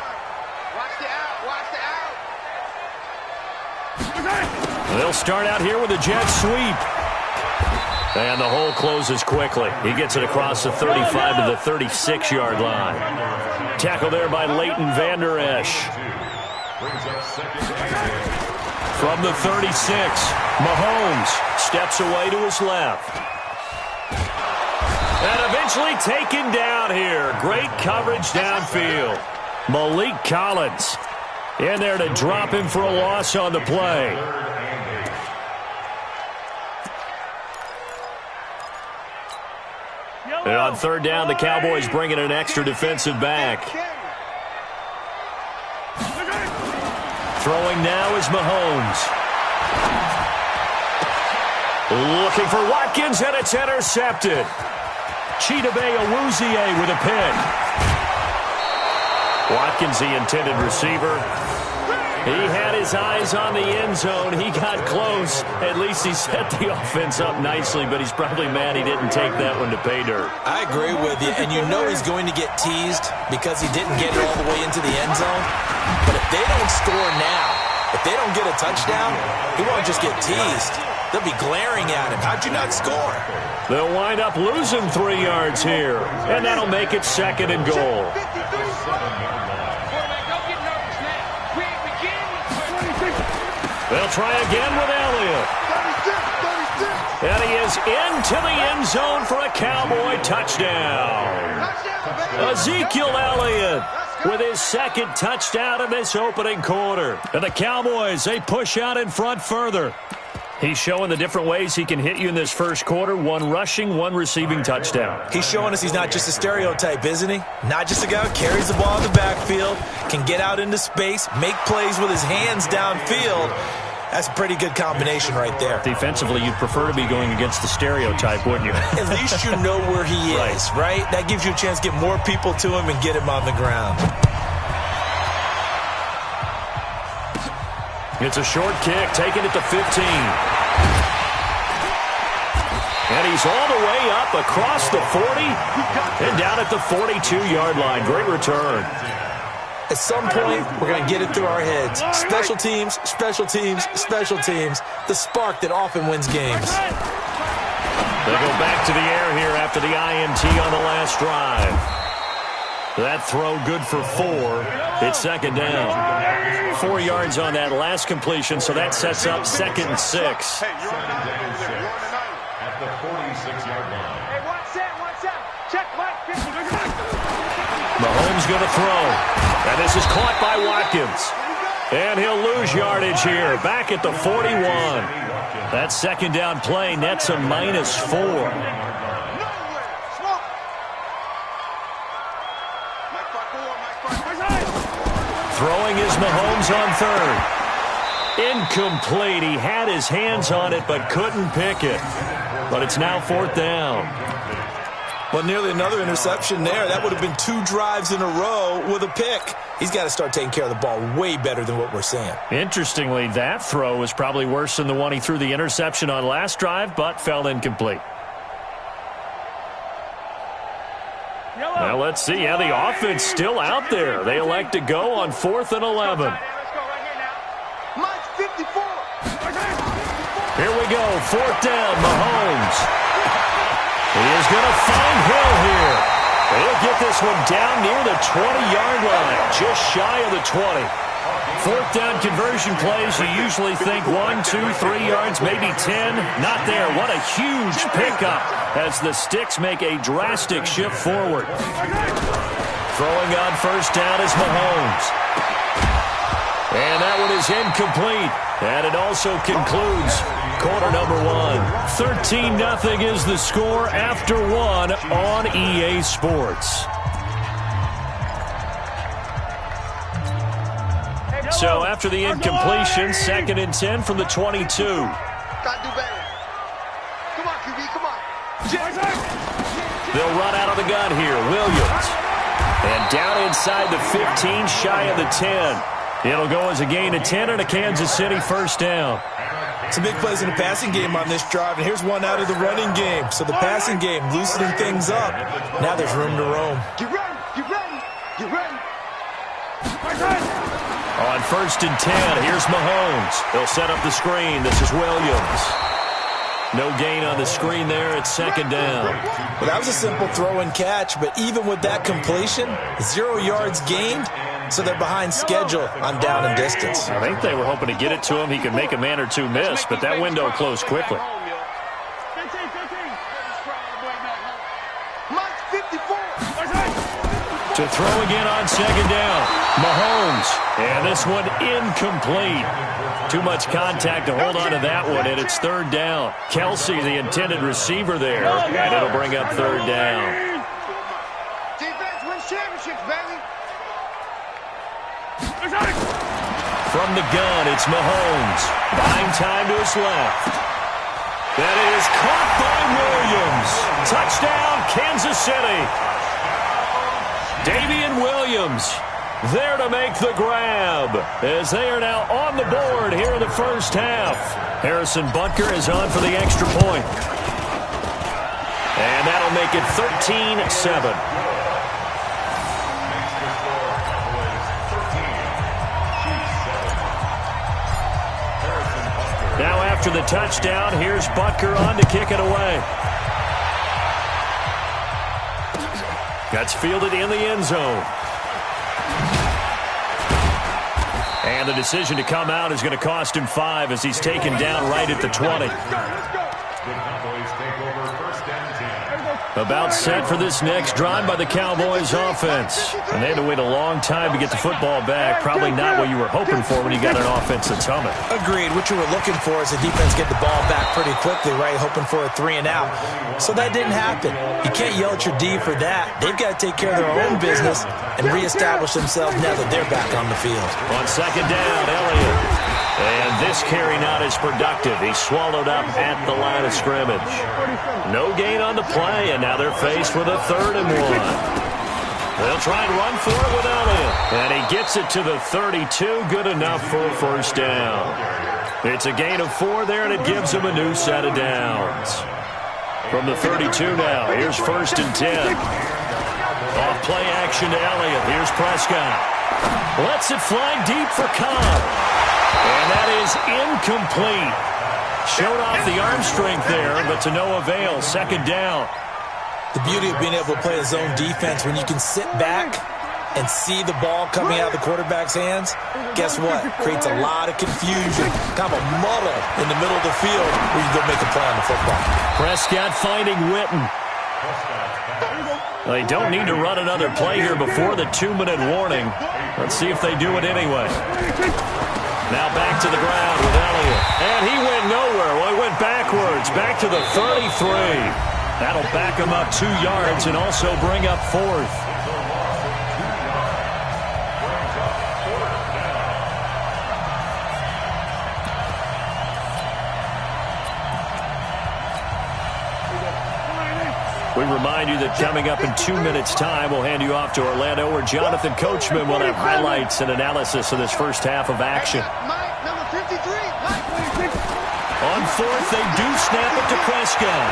the out. Watch the out. They'll start out here with a jet sweep. And the hole closes quickly. He gets it across the 35 to the 36-yard line. Tackle there by Leighton Vander Esch. Brings up second and 10. From the 36, Mahomes steps away to his left. And eventually taken down here. Great coverage downfield. Malik Collins in there to drop him for a loss on the play. And on third down, the Cowboys bring in an extra defensive back. Throwing now is Mahomes. Looking for Watkins, and it's intercepted. Chidobe Awuzie with a pick. Watkins, the intended receiver. He had his eyes on the end zone. He got close. At least he set the offense up nicely, but he's probably mad he didn't take that one to pay dirt. I agree with you, and you know he's going to get teased because he didn't get it all the way into the end zone. But if they don't score now, if they don't get a touchdown, he won't just get teased. They'll be glaring at him. How'd you not score? They'll wind up losing 3 yards here, and that'll make it second and goal. They'll try again with Elliott. And he is into the end zone for a Cowboy touchdown. Ezekiel Elliott with his second touchdown in this opening quarter. And the Cowboys, they push out in front further. He's showing the different ways he can hit you in this first quarter. 1 rushing, 1 receiving touchdown. He's showing us he's not just a stereotype, isn't he? Not just a guy who carries the ball in the backfield, can get out into space, make plays with his hands downfield. That's a pretty good combination right there. Defensively, you'd prefer to be going against the stereotype, wouldn't you? At least you know where he is, right? That gives you a chance to get more people to him and get him on the ground. It's a short kick, taking it to 15. And he's all the way up across the 40 and down at the 42-yard line. Great return. At some point, we're going to get it through our heads. Special teams, special teams, special teams. The spark that often wins games. They go back to the air here after the INT on the last drive. That throw good for 4. It's second down. 4 yards on that last completion, so that sets up second and 6. Second and 6 at the 46-yard line. Hey, watch that. Check Mike. Mahomes going to throw. And this is caught by Watkins. And he'll lose yardage here. Back at the 41. That second down play nets a -4. Throwing is Mahomes on third. Incomplete. He had his hands on it but couldn't pick it. But it's now 4th down. Well, nearly another interception there. That would have been 2 drives in a row with a pick. He's got to start taking care of the ball way better than what we're seeing. Interestingly, that throw was probably worse than the one he threw the interception on last drive, but fell incomplete. Now let's see how the offense still out there. They elect to go on 4th and 11. Let's go right here now. Mike 54. Here we go, 4th down, Mahomes. He is going to find Hill here. He'll get this one down near the 20-yard line, just shy of the 20. Fourth down conversion plays, you usually think 1, 2, 3 yards, maybe 10. Not there. What a huge pickup as the Sticks make a drastic shift forward. Throwing on first down is Mahomes. And that one is incomplete. And it also concludes quarter number 1. 13-0 is the score after 1 on EA Sports. So after the incompletion, 2nd and 10 from the 22. Gotta do better. Come on, QB, come on. They'll run out of the gun here. Williams. And down inside the 15, shy of the 10. It'll go as a gain of 10 and a Kansas City first down. Some big plays in the passing game on this drive, and here's one out of the running game. So the passing game loosening things up. Now there's room to roam. Get ready, get ready, get ready. On 1st and 10, here's Mahomes. They'll set up the screen. This is Williams. No gain on the screen there. It's 2nd down. Well, that was a simple throw and catch, but even with that completion, 0 yards gained, so they're behind schedule on down and distance. I think they were hoping to get it to him. He could make a man or two miss, but that window closed quickly. To throw again on 2nd down. Mahomes. And this one incomplete. Too much contact to hold on to that one, and it's 3rd down. Kelsey, the intended receiver there, and it'll bring up 3rd down. Defense wins championships, baby. From the gun, it's Mahomes. Buying time to his left. That is caught by Williams. Touchdown, Kansas City. Damian Williams there to make the grab as they are now on the board here in the first half. Harrison Butker is on for the extra point. And that'll make it 13-7. Now after the touchdown, here's Butker on to kick it away. That's fielded in the end zone. And the decision to come out is going to cost him 5 as he's taken down right at the 20. About set for this next drive by the Cowboys offense. And they had to wait a long time to get the football back. Probably not what you were hoping for when you got an offense that's humming. Agreed. What you were looking for is the defense get the ball back pretty quickly, right? Hoping for a 3 and out. So that didn't happen. You can't yell at your D for that. They've got to take care of their own business and reestablish themselves now that they're back on the field. On 2nd down, Elliott. And this carry not as productive. He's swallowed up at the line of scrimmage. No gain on the play, and now they're faced with a 3rd and 1. They'll try and run for it with Elliott. And he gets it to the 32. Good enough for a first down. It's a gain of 4 there, and it gives him a new set of downs. From the 32 now, here's 1st and 10. Off play action to Elliott. Here's Prescott. Lets it fly deep for Cobb. And that is incomplete. Showed off the arm strength there, but to no avail. 2nd down. The beauty of being able to play a zone defense when you can sit back and see the ball coming out of the quarterback's hands, guess what? Creates a lot of confusion, kind of a muddle in the middle of the field where you go make a play on the football. Prescott finding Witten. They don't need to run another play here before the 2-minute warning. Let's see if they do it anyway. Now back to the ground with Elliott. And he went nowhere. Well, he went backwards. Back to the 33. That'll back him up 2 yards and also bring up 4th. We remind you that coming up in 2 minutes' time, we'll hand you off to Orlando, where Jonathan Coachman will have highlights and analysis of this first half of action. Mike, number 53. Mike. On 4th, they do snap it to Prescott.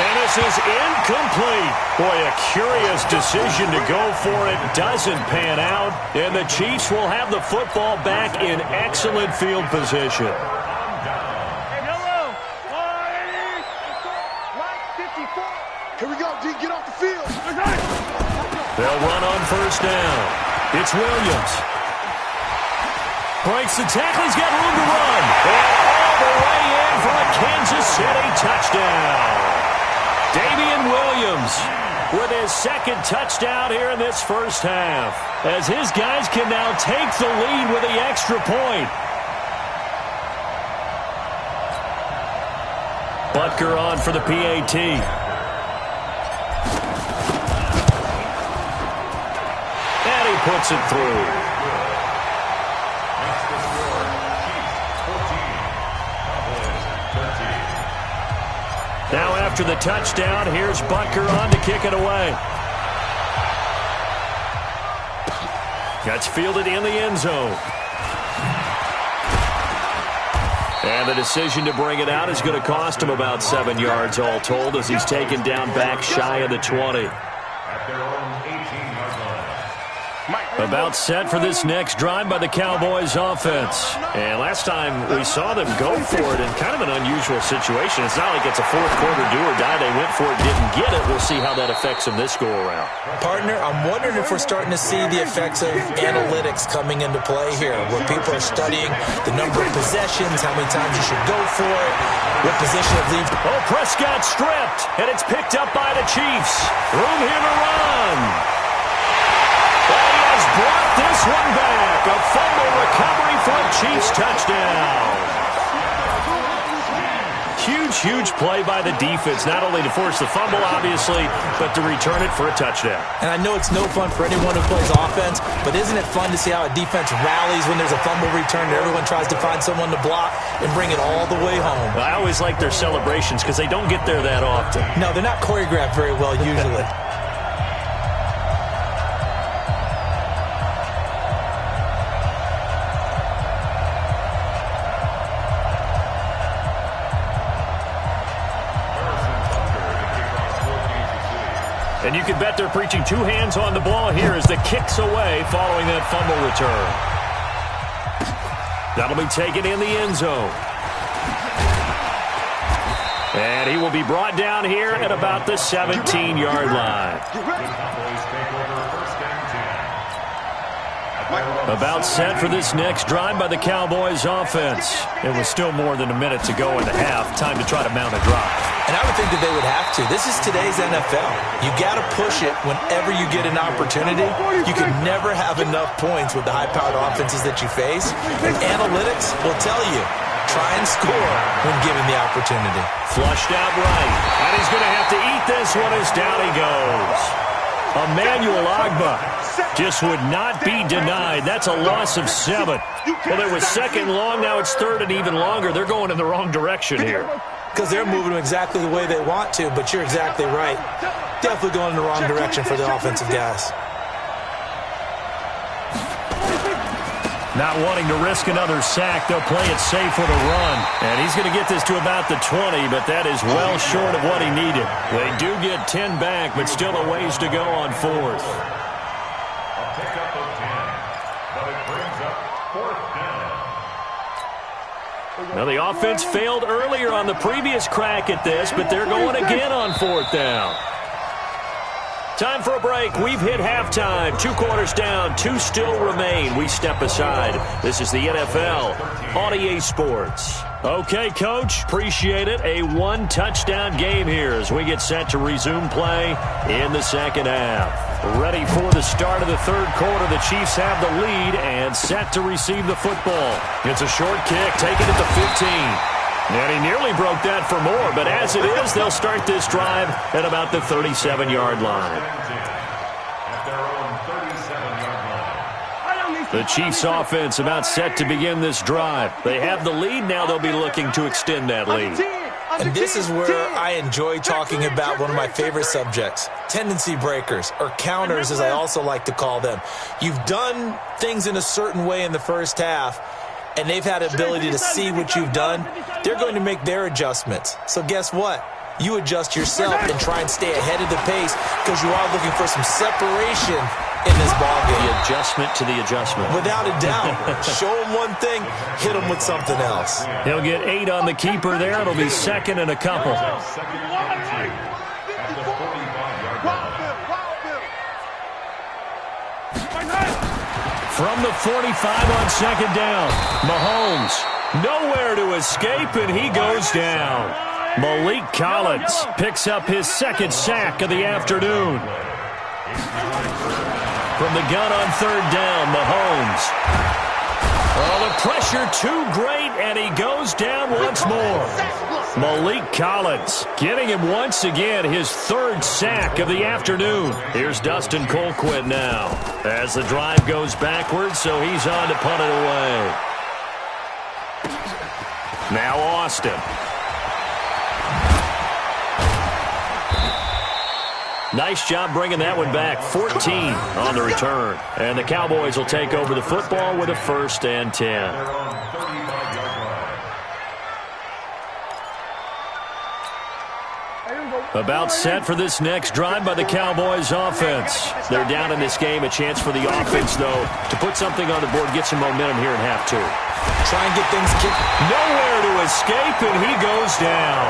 And this is incomplete. Boy, a curious decision to go for it. Doesn't pan out. And the Chiefs will have the football back in excellent field position. Here we go, D. Get off the field. They'll run on first down. It's Williams. Breaks the tackle. He's got room to run. And all the way in for a Kansas City touchdown. Damian Williams with his second touchdown here in this first half, as his guys can now take the lead with the extra point. Butker on for the PAT. And he puts it through. That's the score. Chiefs 14, Cowboys 13. Now after the touchdown, here's Butker on to kick it away. Gets fielded in the end zone. And the decision to bring it out is going to cost him about 7 yards all told, as he's taken down back shy of the 20. At their own 18-yard line. About set for this next drive by the Cowboys offense. And last time we saw them go for it in kind of an unusual situation. It's not like it's a fourth quarter do or die. They went for it, didn't get it. We'll see how that affects them this go-around. Partner, I'm wondering if we're starting to see the effects of analytics coming into play here, where people are studying the number of possessions, how many times you should go for it, what position of leave. Oh, Prescott stripped, and it's picked up by the Chiefs. Room here to run. Brought this one back. A fumble recovery for a Chiefs touchdown. Huge play by the defense, not only to force the fumble, obviously, but to return it for a touchdown. And I know it's no fun for anyone who plays offense, but isn't it fun to see how a defense rallies when there's a fumble return and everyone tries to find someone to block and bring it all the way home? I always like their celebrations because they don't get there that often. No, they're not choreographed very well usually. And you can bet they're preaching two hands on the ball here as the kick's away following that fumble return. That'll be taken in the end zone. And he will be brought down here at about the 17-yard line. About set for this next drive by the Cowboys offense. It was still more than a minute to go in the half. Time to try to mount a drive. And I would think that they would have to. This is today's NFL. You got to push it whenever you get an opportunity. You can never have enough points with the high-powered offenses that you face. And analytics will tell you, try and score when given the opportunity. Flushed out right. And he's going to have to eat this one as down he goes. Emmanuel Ogbah just would not be denied. That's a loss of 7. Well, it was second long. Now it's third and even longer. They're going in the wrong direction here. Because they're moving them exactly the way they want to, but you're exactly right. Definitely going in the wrong direction for the offensive guys. Not wanting to risk another sack, they'll play it safe with a run. And he's going to get this to about the 20, but that is well short of what he needed. They do get 10 back, but still a ways to go on fourth. A pickup of 10, but it brings up fourth down. Now, the offense failed earlier on the previous crack at this, but they're going again on fourth down. Time for a break. We've hit halftime. 2 quarters down. 2 still remain. We step aside. This is the NFL on EA Sports. Okay, Coach. Appreciate it. A 1-touchdown game here as we get set to resume play in the second half. Ready for the start of the third quarter. The Chiefs have the lead and set to receive the football. It's a short kick. Taken at the 15. And he nearly broke that for more, but as it is, they'll start this drive at about the 37-yard line. The Chiefs offense about set to begin this drive. They have the lead. Now they'll be looking to extend that lead. And this is where I enjoy talking about one of my favorite subjects, tendency breakers, or counters as I also like to call them. You've done things in a certain way in the first half, and they've had the ability to see what you've done. They're going to make their adjustments. So guess what? You adjust yourself and try and stay ahead of the pace because you are looking for some separation in this ballgame. The adjustment to the adjustment. Without a doubt. Show them one thing, hit them with something else. He'll get 8 on the keeper there. It'll be second and a couple. From the 45 on second down. Mahomes, nowhere to escape, and he goes down. Malik Collins picks up his second sack of the afternoon. From the gun on third down, Mahomes. Oh, the pressure too great, and he goes down once more. Malik Collins getting him once again his third sack of the afternoon. Here's Dustin Colquitt now as the drive goes backwards, so he's on to punt it away. Now Austin. Nice job bringing that one back. 14 on the return. And the Cowboys will take over the football with a 1st and 10. About set for this next drive by the Cowboys offense. They're down in this game. A chance for the offense, though, to put something on the board, get some momentum here in half two. Try and get things kicked. Nowhere to escape, and he goes down.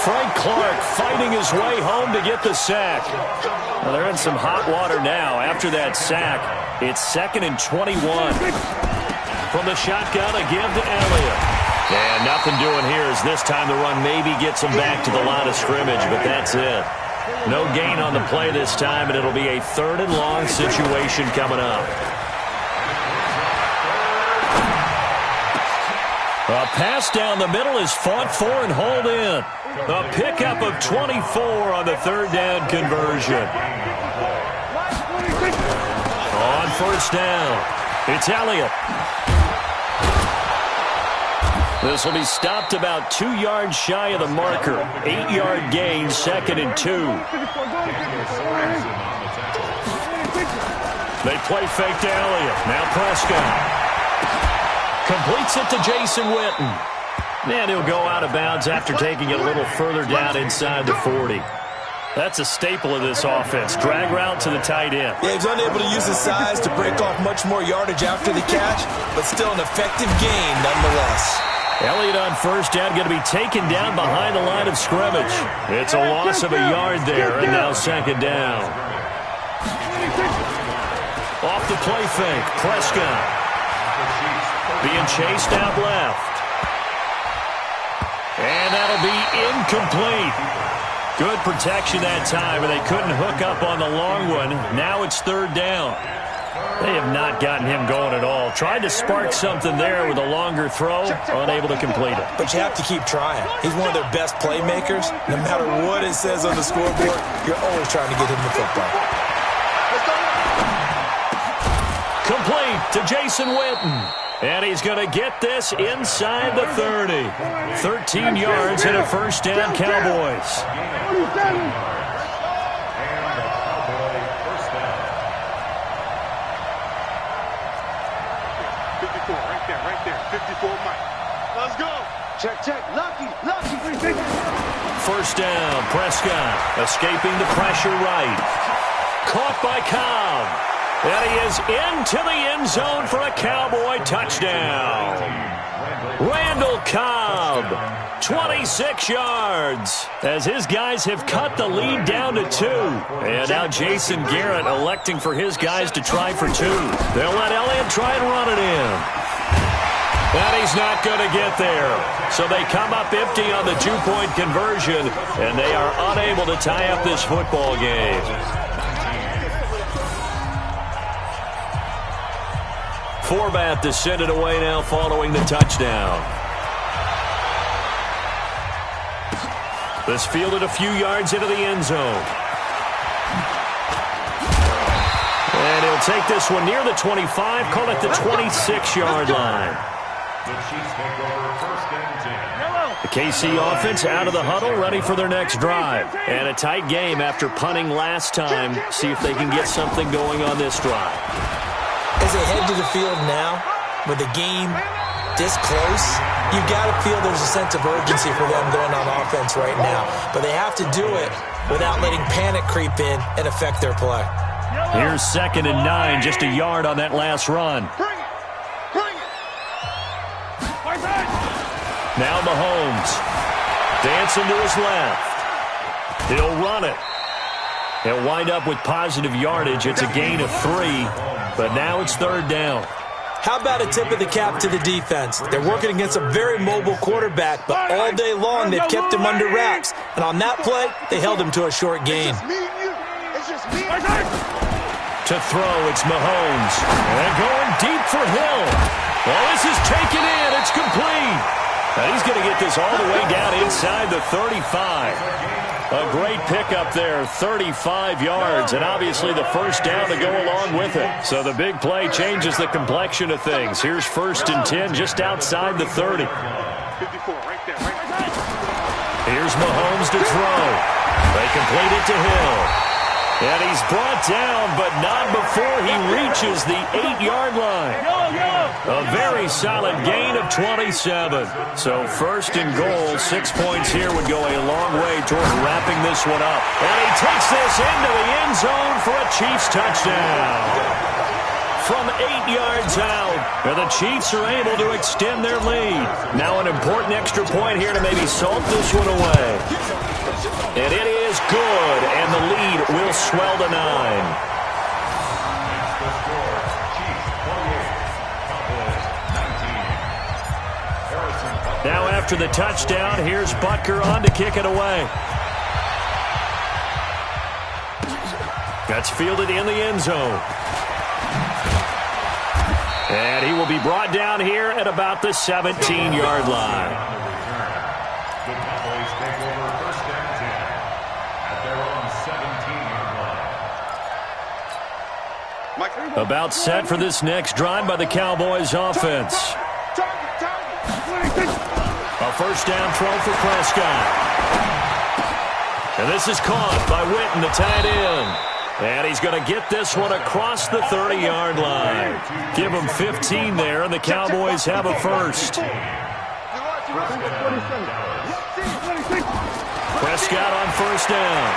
Frank Clark fighting his way home to get the sack. Well, they're in some hot water now. After that sack, it's 2nd and 21. From the shotgun, a give to Elliott. And nothing doing here as this time the run maybe gets him back to the line of scrimmage, but that's it. No gain on the play this time, and it'll be a 3rd and long situation coming up. A pass down the middle is fought for and hauled in. A pickup of 24 on the 3rd down conversion. On 1st down, it's Elliott. This will be stopped about 2 yards shy of the marker. 8-yard gain, 2nd and 2. They play fake to Elliott. Now Prescott. Completes it to Jason Witten. And he'll go out of bounds after taking it a little further down inside the 40. That's a staple of this offense. Drag route to the tight end. Yeah, he's unable to use his size to break off much more yardage after the catch, but still an effective gain nonetheless. Elliott on 1st down, going to be taken down behind the line of scrimmage. It's a loss of a yard there, and now 2nd down. Off the play fake, Prescott. Being chased out left. And that'll be incomplete. Good protection that time, and they couldn't hook up on the long one. Now it's 3rd down. They have not gotten him going at all. Tried to spark something there with a longer throw, unable to complete it. But you have to keep trying. He's one of their best playmakers. No matter what it says on the scoreboard, you're always trying to get him the football. Complete to Jason Witten. And he's going to get this inside the 30. 13 yards and a 1st down, Cowboys. Right there. 54, Mike. Let's go. Check. Lucky. 1st down, Prescott escaping the pressure right. Caught by Cobb. And he is into the end zone for a Cowboy touchdown. Randall Cobb, 26 yards, as his guys have cut the lead down to 2. And now Jason Garrett electing for his guys to try for 2. They'll let Elliott try and run it in. And he's not going to get there. So they come up empty on the 2-point conversion, and they are unable to tie up this football game. Forbath to send it away now following the touchdown. This fielded a few yards into the end zone. And he'll take this one near the 25, call it the 26-yard line. The KC offense out of the huddle, ready for their next drive. And a tight game after punting last time. See if they can get something going on this drive. As they head to the field now, with the game this close, you got to feel there's a sense of urgency for them going on offense right now. But they have to do it without letting panic creep in and affect their play. Here's 2nd and 9, just a yard on that last run. Bring it. Now Mahomes dancing to his left. He'll run it. They'll wind up with positive yardage. It's a gain of 3, but now it's third down. How about a tip of the cap to the defense? They're working against a very mobile quarterback, but all day long they've kept him under wraps. And on that play, they held him to a short gain. To throw, it's Mahomes. And going deep for Hill. Well, this is taken in. It's complete. And he's going to get this all the way down inside the 35. A great pickup there, 35 yards, and obviously the first down to go along with it. So the big play changes the complexion of things. Here's 1st and 10 just outside the 30. Here's Mahomes to throw. They complete it to Hill. And he's brought down, but not before he reaches the 8-yard line. A very solid gain of 27. So 1st and goal, 6 points here would go a long way toward wrapping this one up. And he takes this into the end zone for a Chiefs touchdown. From 8 yards out, and the Chiefs are able to extend their lead. Now an important extra point here to maybe salt this one away. And it is good, and the lead will swell to 9. Now after the touchdown, here's Butker on to kick it away. That's fielded in the end zone. And he will be brought down here at about the 17-yard line. The Cowboys take over 1st and 10 at their own 17-yard line. About set for this next drive by the Cowboys offense. A first down throw for Prescott. And this is caught by Witten, the tight end. And he's going to get this one across the 30-yard line. Give him 15 there, and the Cowboys have a first. Prescott on first down.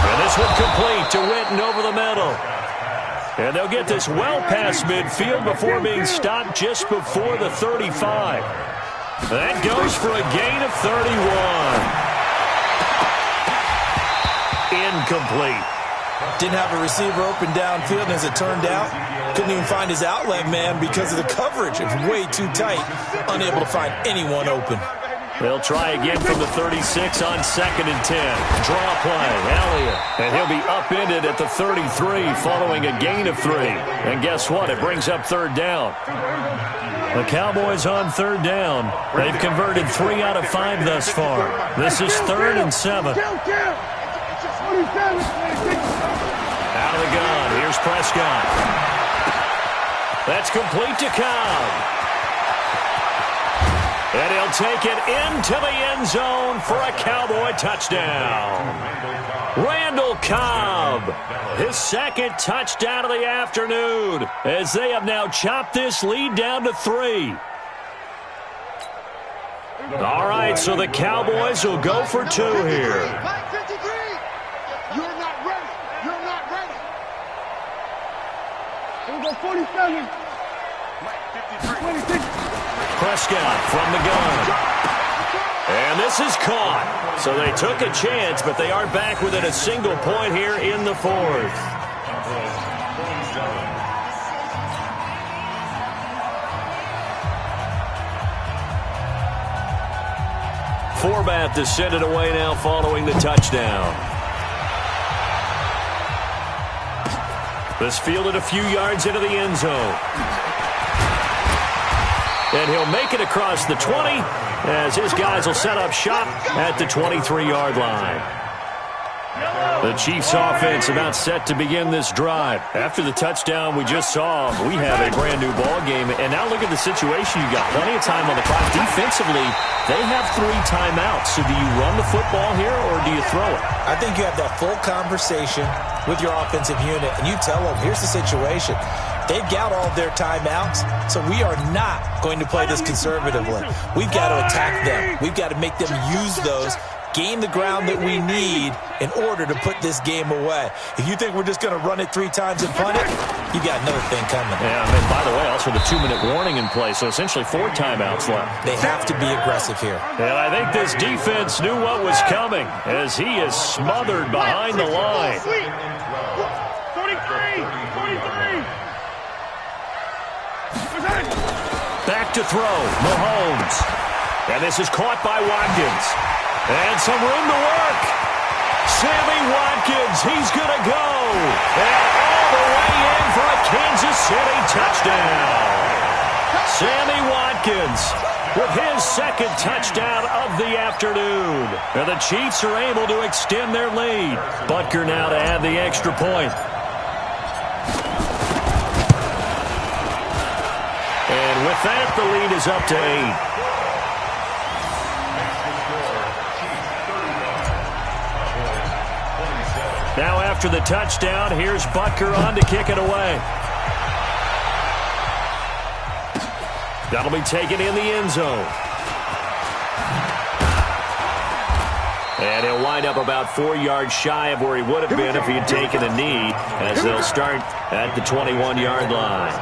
And this one complete to Witten over the middle. And they'll get this well past midfield before being stopped just before the 35. That goes for a gain of 31. Incomplete. Didn't have a receiver open downfield, and as it turned out, couldn't even find his outlet man because of the coverage. It was way too tight, unable to find anyone open. They'll try again from the 36 on 2nd and 10. Draw play, Elliott. And he'll be upended at the 33 following a gain of 3. And guess what? It brings up third down. The Cowboys on third down. They've converted 3 out of 5 thus far. This is 3rd and 7. Out of the gun. Here's Prescott. That's complete to Cobb. And he'll take it into the end zone for a Cowboy touchdown. Randall Cobb, his 2nd touchdown of the afternoon, as they have now chopped this lead down to 3. All right, so the Cowboys will go for 2 here. You're not ready. You're not ready. Here we go, 47. 26. Prescott from the gun. And this is caught. So they took a chance, but they are back within a single point here in the 4th. Forbath to send it away now following the touchdown. This fielded a few yards into the end zone. And he'll make it across the 20 as his guys will set up shop at the 23-yard line. The Chiefs offense about set to begin this drive. After the touchdown we just saw, we have a brand new ball game. And now look at the situation. You've got plenty of time on the clock. Defensively, they have 3 timeouts. So do you run the football here or do you throw it? I think you have that full conversation with your offensive unit, and you tell them, here's the situation. They've got all of their timeouts, so we are not going to play this conservatively. We've got to attack them. We've got to make them use those gain the ground that we need in order to put this game away. If you think we're just going to run it 3 times and punt it, you got another thing coming. Yeah, and by the way, also the 2-minute warning in place, so essentially 4 timeouts left. They have to be aggressive here. And I think this defense knew what was coming as he is smothered behind the line. 43! Back to throw, Mahomes. And this is caught by Watkins. And some room to work. Sammy Watkins, he's going to go. And all the way in for a Kansas City touchdown. Sammy Watkins with his second touchdown of the afternoon. And the Chiefs are able to extend their lead. Butker now to add the extra point. And with that, the lead is up to 8. Now after the touchdown, here's Butker on to kick it away. That'll be taken in the end zone. And he'll wind up about 4 yards shy of where he would have been if he had taken a knee, as they'll start at the 21-yard line.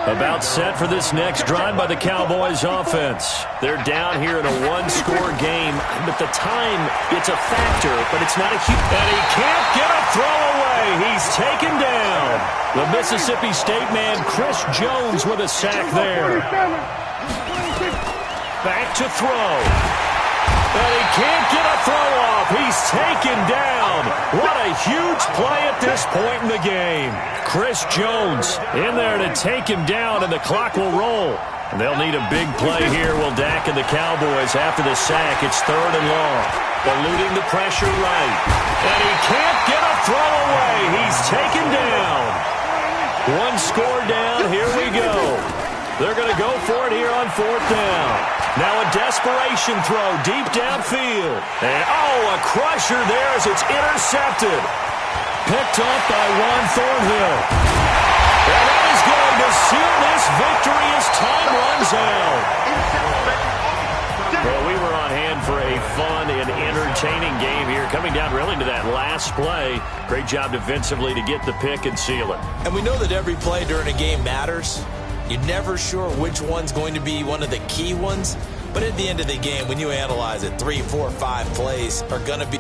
About set for this next drive by the Cowboys offense. They're down here in a 1-score game. But the time, it's a factor, but it's not a huge... And he can't get a throw away. He's taken down. The Mississippi State man, Chris Jones, with a sack there. Back to throw. And he can't get a throw off. He's taken down. What a huge play at this point in the game. Chris Jones in there to take him down, and the clock will roll. And they'll need a big play here, will Dak and the Cowboys after the sack. It's 3rd and long. Eluding the pressure right. And he can't get a throw away. He's taken down. 1 score down. Here we go. They're going to go for it here on 4th down. Now a desperation throw deep downfield. And, a crusher there as it's intercepted. Picked off by Juan Thornhill. And that is going to seal this victory as time runs out. Well, we were on hand for a fun and entertaining game here. Coming down really to that last play. Great job defensively to get the pick and seal it. And we know that every play during a game matters. You're never sure which one's going to be one of the key ones. But at the end of the game, when you analyze it, 3, 4, 5 plays are going to be...